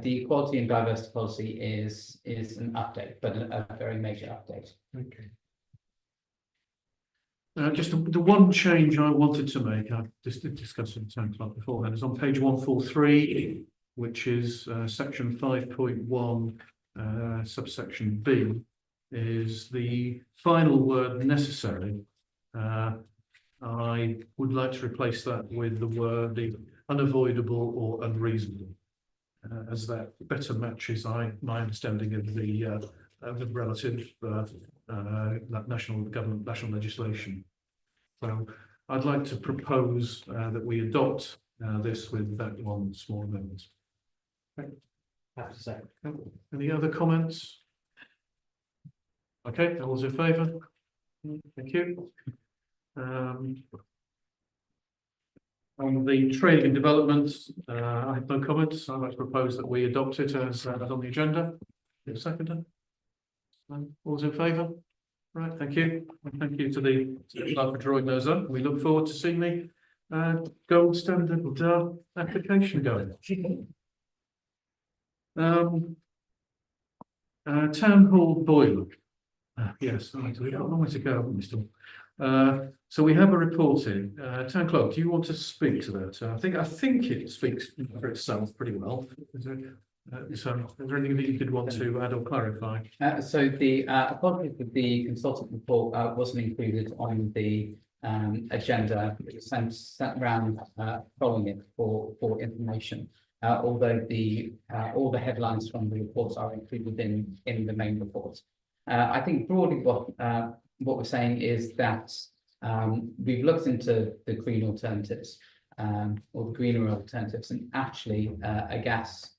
S2: The equality and diversity policy is an update, but a very major update.
S3: Okay.
S1: Just the one change I wanted to make, I just discussed with the town clerk beforehand, is on page 143, which is section 5.1, subsection B, is the final word necessary. I would like to replace that with the unavoidable or unreasonable, as that better matches my understanding of the relative national government, national legislation. So I'd like to propose that we adopt this with that one small amendment. Any other comments? Okay, all those in favour? Thank you. On the training and development, I have no comments. I'd like to propose that we adopt it as on the agenda. Seconder. All those in favour? Right, thank you. And thank you to the clerk for drawing those up. We look forward to seeing the gold standard application going. Town hall boiler. Yes, right, we've got a long way to go, haven't we still? So we have a report in. Town clerk, do you want to speak to that? I think it speaks for itself pretty well. Is there anything that you could want to add or clarify?
S2: So the apologies that the consultant report wasn't included on the agenda. It was sent round following it for information. Although all the headlines from the reports are included in the main report. I think broadly what we're saying is that we've looked into the green alternatives, or the greener alternatives, and actually a gas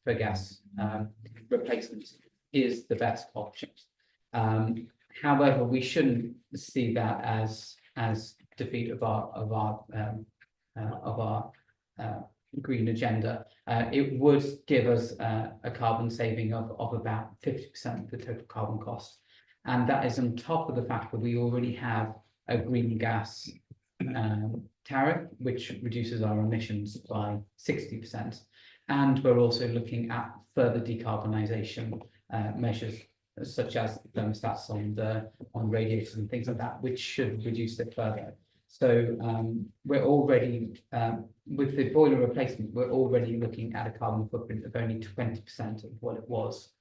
S2: replacement is the best option. However, we shouldn't see that as defeat of our green agenda. It would give us a carbon saving of about 50% of the total carbon cost. And that is on top of the fact that we already have a green gas tariff, which reduces our emissions by 60%. And we're also looking at further decarbonisation measures, such as thermostats on radiators and things like that, which should reduce it further. So we're already, with the boiler replacement, we're already looking at a carbon footprint of only 20% of what it was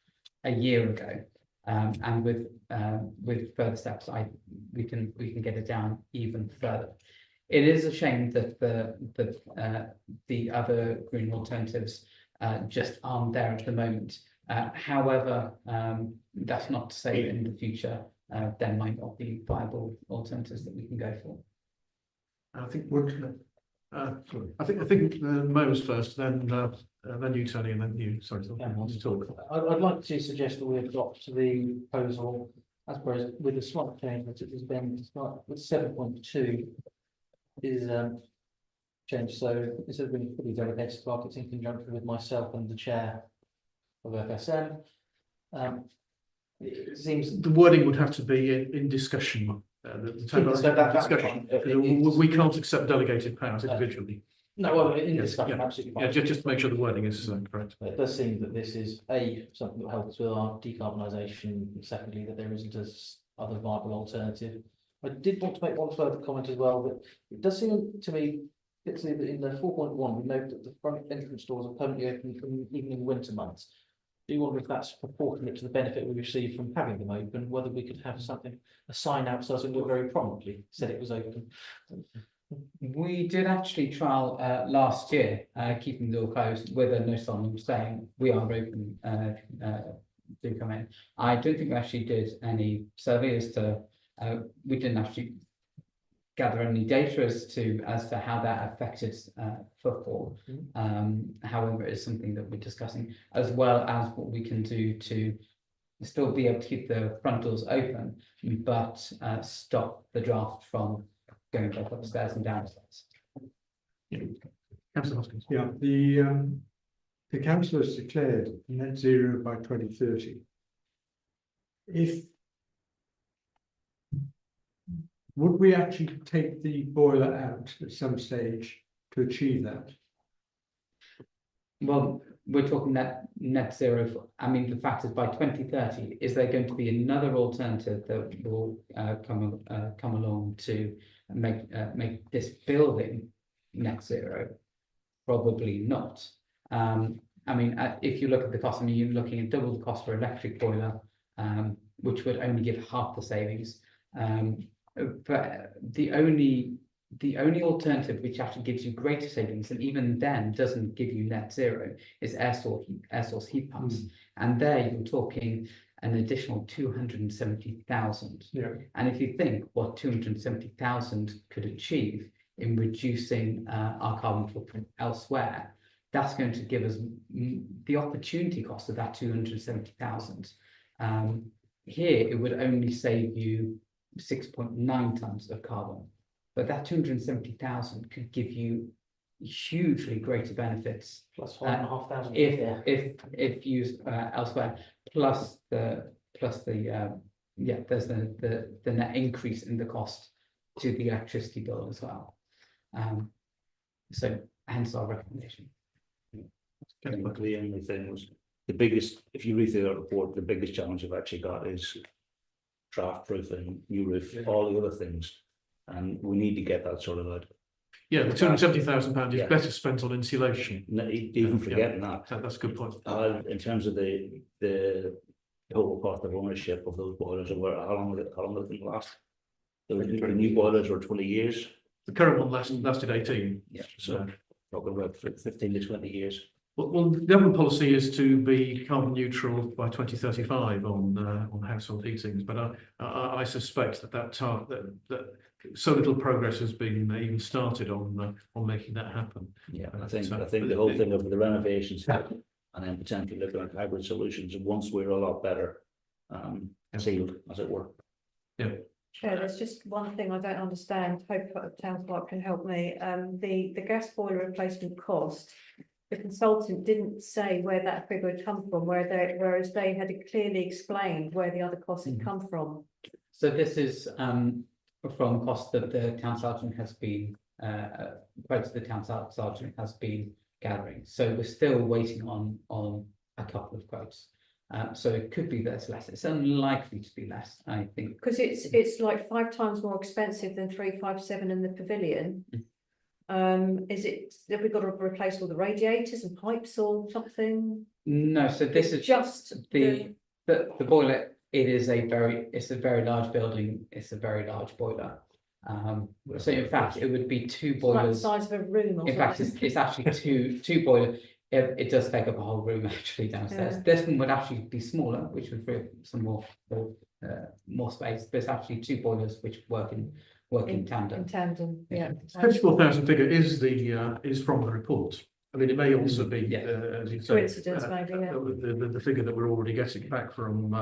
S2: a year ago. And with further steps, we can get it down even further. It is a shame that the other green alternatives just aren't there at the moment. However, that's not to say that in the future there might not be viable alternatives that we can go for.
S1: I think I think Mo was first, then you, Tony, and then you. Sorry, so want to talk.
S13: I'd like to suggest that we adopt the proposal as per with a slight change, that it has been with 7.2 is changed. So instead of being fully delegated clerk, it's in conjunction with myself and the chair of FSM. It seems
S1: The wording would have to be in discussion. The town
S13: So that-
S1: discussion.
S13: that's fine.
S1: We can't accept delegated powers individually.
S13: no, well, in
S1: Yes,
S13: discussion,
S1: yeah.
S13: absolutely
S1: Yeah,
S13: fine.
S1: just to make sure the wording is correct.
S13: It does seem that this is something that helps with our decarbonisation, and secondly, that there isn't other viable alternative. I did want to make one further comment as well, that it does seem to me, particularly that in the 4.1, we note that the front entrance doors are permanently open even in winter months. Do you wonder if that's proportionate to the benefit we receive from having them open, whether we could have something, a sign outside that would very prominently said it was open?
S2: We did actually trial last year, keeping the door closed with a notice on them saying we are open, do come in. I don't think we actually did any survey as to, we didn't actually gather any data as to how that affected football. However, it's something that we're discussing, as well as what we can do to still be able to keep the front doors open, but stop the draft from going back upstairs and downstairs.
S1: Councillor Hoskins.
S3: Yeah, the council has declared net zero by 2030. Would we actually take the boiler out at some stage to achieve that?
S2: Well, we're talking net zero. I mean, the fact is by 2030, is there going to be another alternative that will come along to make this building net zero? Probably not. I mean, if you look at the cost, I mean, you're looking at double the cost for electric boiler, which would only give half the savings. But the only alternative which actually gives you greater savings, and even then doesn't give you net zero, is air source heat pumps. And there you're talking an additional 270,000.
S3: Yeah.
S2: And if you think what 270,000 could achieve in reducing our carbon footprint elsewhere, that's going to give us the opportunity cost of that 270,000. Here, it would only save you 6.9 tons of carbon, but that 270,000 could give you hugely greater benefits.
S13: Plus 5,500.
S2: If used elsewhere, plus the there's the net increase in the cost to the electricity bill as well. So hence our recommendation.
S14: The only thing was the biggest, if you read through that report, the biggest challenge I've actually got is draft proofing, new roof, all the other things, and we need to get that sorted out.
S1: Yeah, the £270,000 is
S14: Yeah.
S1: better spent on insulation.
S14: Even forgetting that.
S1: That's a good point.
S14: In terms of the total cost of ownership of those boilers, and how long did it last? The new boilers were 20 years.
S1: The current one lasted 18.
S14: Yeah, so talking about 15 to 20 years.
S1: Well, the government policy is to be carbon neutral by 2035 on household heatings, but I suspect that so little progress has been even started on making that happen.
S14: Yeah, I think the whole thing of the renovations and then potentially looking at hybrid solutions once we're a lot better sealed, as it were.
S1: Yeah.
S7: Chair, there's just one thing I don't understand. Hope Town Clerk can help me. The gas boiler replacement cost. The consultant didn't say where that figure had come from, whereas they had clearly explained where the other costs had come from.
S2: So this is from cost that the town sergeant has been quotes the town sergeant has been gathering. So we're still waiting on a couple of quotes. So it could be that's less. It's unlikely to be less, I think.
S7: Because it's like 5 times more expensive than 357 in the pavilion. Have we got to replace all the radiators and pipes or something?
S2: No, so this is
S7: just
S2: the boiler. It's a very large building. It's a very large boiler. So in fact, it would be 2 boilers.
S7: It's like the size of a room. Or
S2: in fact, it's actually two boilers. It does take up a whole room actually downstairs.
S7: Yeah.
S2: This one would actually be smaller, which would free up some more space. But it's actually 2 boilers which work in work in tandem.
S7: In tandem, yeah.
S1: 54,000 figure is is from the report. I mean, it may also be, as you say,
S7: Coincidence, maybe, yeah.
S1: the figure that we're already getting back from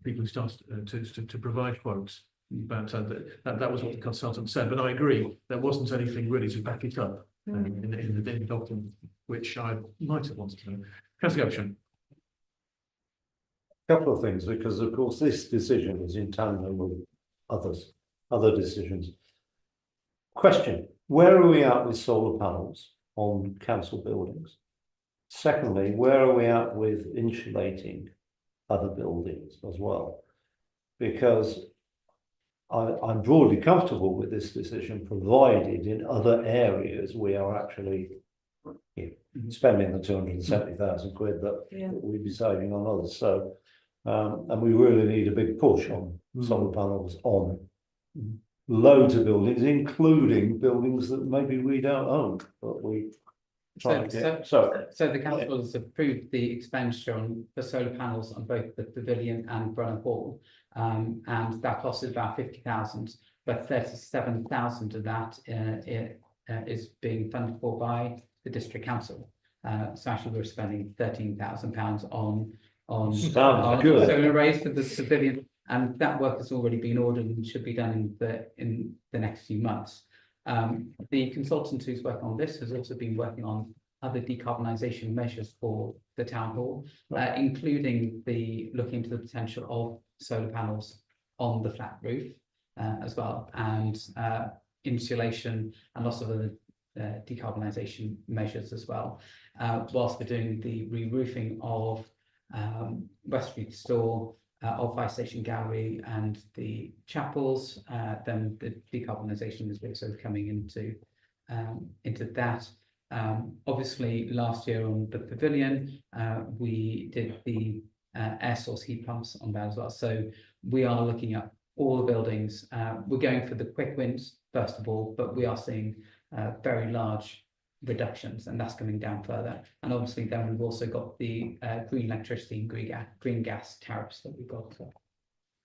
S1: people who started to provide quotes. But that was what the consultant said. But I agree, there wasn't anything really to back it up in the document, which I might have wanted to know. Councillor Goshen.
S4: Couple of things, because of course this decision is in tandem with other decisions. Question: where are we at with solar panels on council buildings? Secondly, where are we at with insulating other buildings as well? Because I'm broadly comfortable with this decision, provided in other areas we are actually spending the 270,000 quid that we'd be saving on others. So, and we really need a big push on solar panels on loads of buildings, including buildings that maybe we don't own, but we try to get.
S2: So the council has approved the expenditure on the solar panels on both the pavilion and Brennan Hall, and that cost is about 50,000, but 37,000 of that is being funded for by the district council. So actually, we're spending £13,000 on solar arrays for the pavilion, and that work has already been ordered and should be done in the next few months. The consultant who's working on this has also been working on other decarbonisation measures for the town hall, including looking into the potential of solar panels on the flat roof as well, and insulation and lots of other decarbonisation measures as well. Whilst we're doing the re-roofing of West Street Store, of Fire Station Gallery and the chapels, then the decarbonisation is also coming into that. Obviously, last year on the pavilion, we did the air source heat pumps on that as well. So we are looking at all the buildings. We're going for the quick wins first of all, but we are seeing very large reductions, and that's coming down further. And obviously then we've also got the green electricity and green gas tariffs that we've got.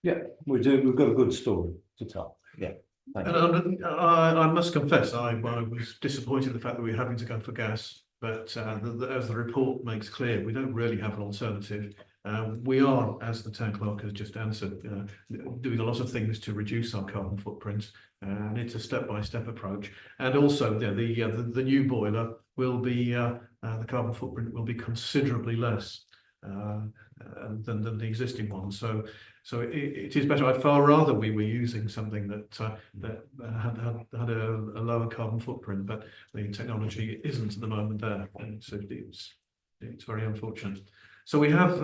S4: Yeah, we do. We've got a good story to tell. Yeah.
S1: And I must confess, I was disappointed in the fact that we're having to go for gas, but as the report makes clear, we don't really have an alternative. We are, as the town clerk has just answered, doing a lot of things to reduce our carbon footprint, and it's a step-by-step approach. And also, the new boiler will be the carbon footprint will be considerably less than the existing one. So it is better. I'd far rather we were using something that had a lower carbon footprint, but the technology isn't at the moment there, and so it's very unfortunate. So we have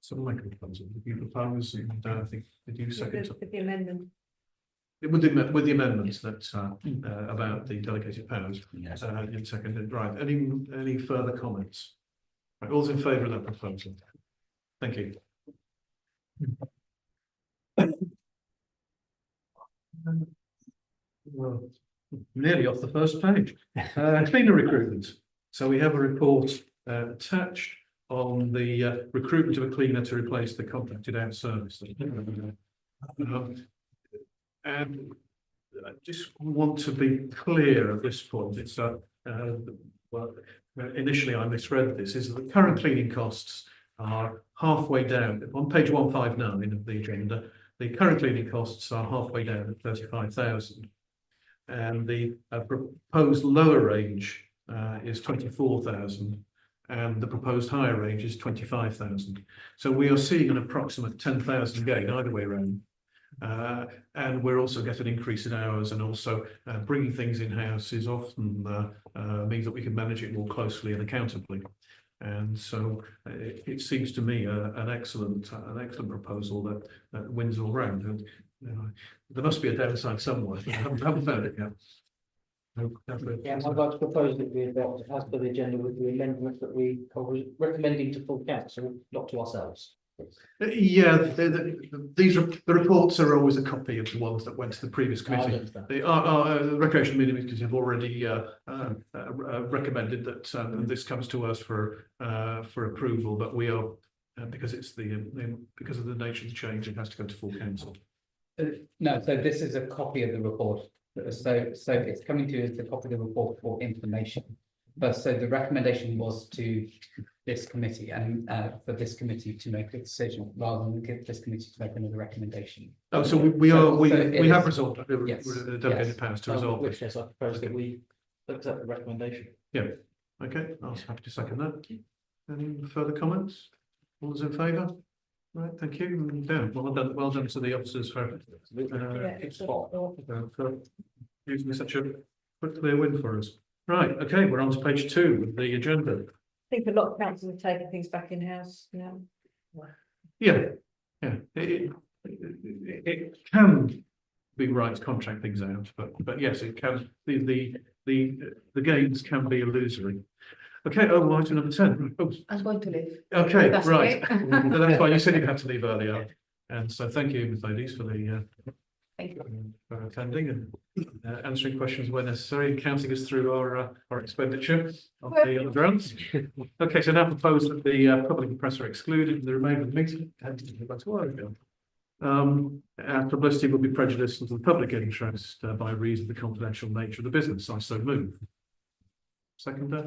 S1: someone like a proposal. Did you propose? And I think did you second
S7: with the amendment?
S1: With the amendments that about the delegated powers. Yes. You seconded, right? Any further comments? Right, all's in favour of that proposal. Thank you. Well, nearly off the first page. Cleaner recruitment. So we have a report attached on the recruitment of a cleaner to replace the contracted out service. And I just want to be clear at this point. It's well, initially I misread this. Is that the current cleaning costs are halfway down on page 159 of the agenda. The current cleaning costs are halfway down at 35,000, and the proposed lower range is 24,000. And the proposed higher range is 25,000. So we are seeing an approximate 10,000 gain either way around. And we're also getting an increase in hours, and also bringing things in-house is often means that we can manage it more closely and accountably. And so it seems to me an excellent proposal that wins all round. And there must be a downside somewhere, but I haven't found it yet.
S13: Yeah, I'd like to propose that we adopt as per the agenda with the amendment that we are recommending to full council, not to ourselves.
S1: Yeah, the reports are always a copy of the ones that went to the previous committee. The Recreation Committee have already recommended that this comes to us for approval, but we are because it's because of the nature of the change, it has to go to full council.
S2: No, so this is a copy of the report. So it's coming to you as a copy of the report for information. But so the recommendation was to this committee and for this committee to make a decision rather than give this committee to make another recommendation.
S1: Oh, so we have
S2: is-
S1: resolved,
S2: yes,
S1: delegated
S2: yes.
S1: powers to
S13: In
S1: resolve
S13: which
S1: this.
S13: case I propose that we accept the recommendation.
S1: Okay, I was happy to second that. Any further comments? All those in favour? Right, thank you. And, yeah, well done to the officers for using such a quick, clear win for us. Right, okay, we're on to page 2 of the agenda.
S7: I think a lot of councils have taken things back in-house now.
S1: Yeah, it can be right to contract things out, but yes, it can, the gains can be illusory. Okay, item number 10. Oh,
S12: I was going to leave.
S1: okay,
S12: That's
S1: right.
S12: great.
S1: So that's why you said you had to leave earlier. And so thank you, ladies, for the
S12: Thank you.
S1: for attending and answering questions where necessary and counting us through our expenditure on the grants. Okay, so now propose that the public and press are excluded from the remainder of the meeting. That's a while ago. And publicity will be prejudiced to the public interest by reason of the confidential nature of the business. I so move. Second.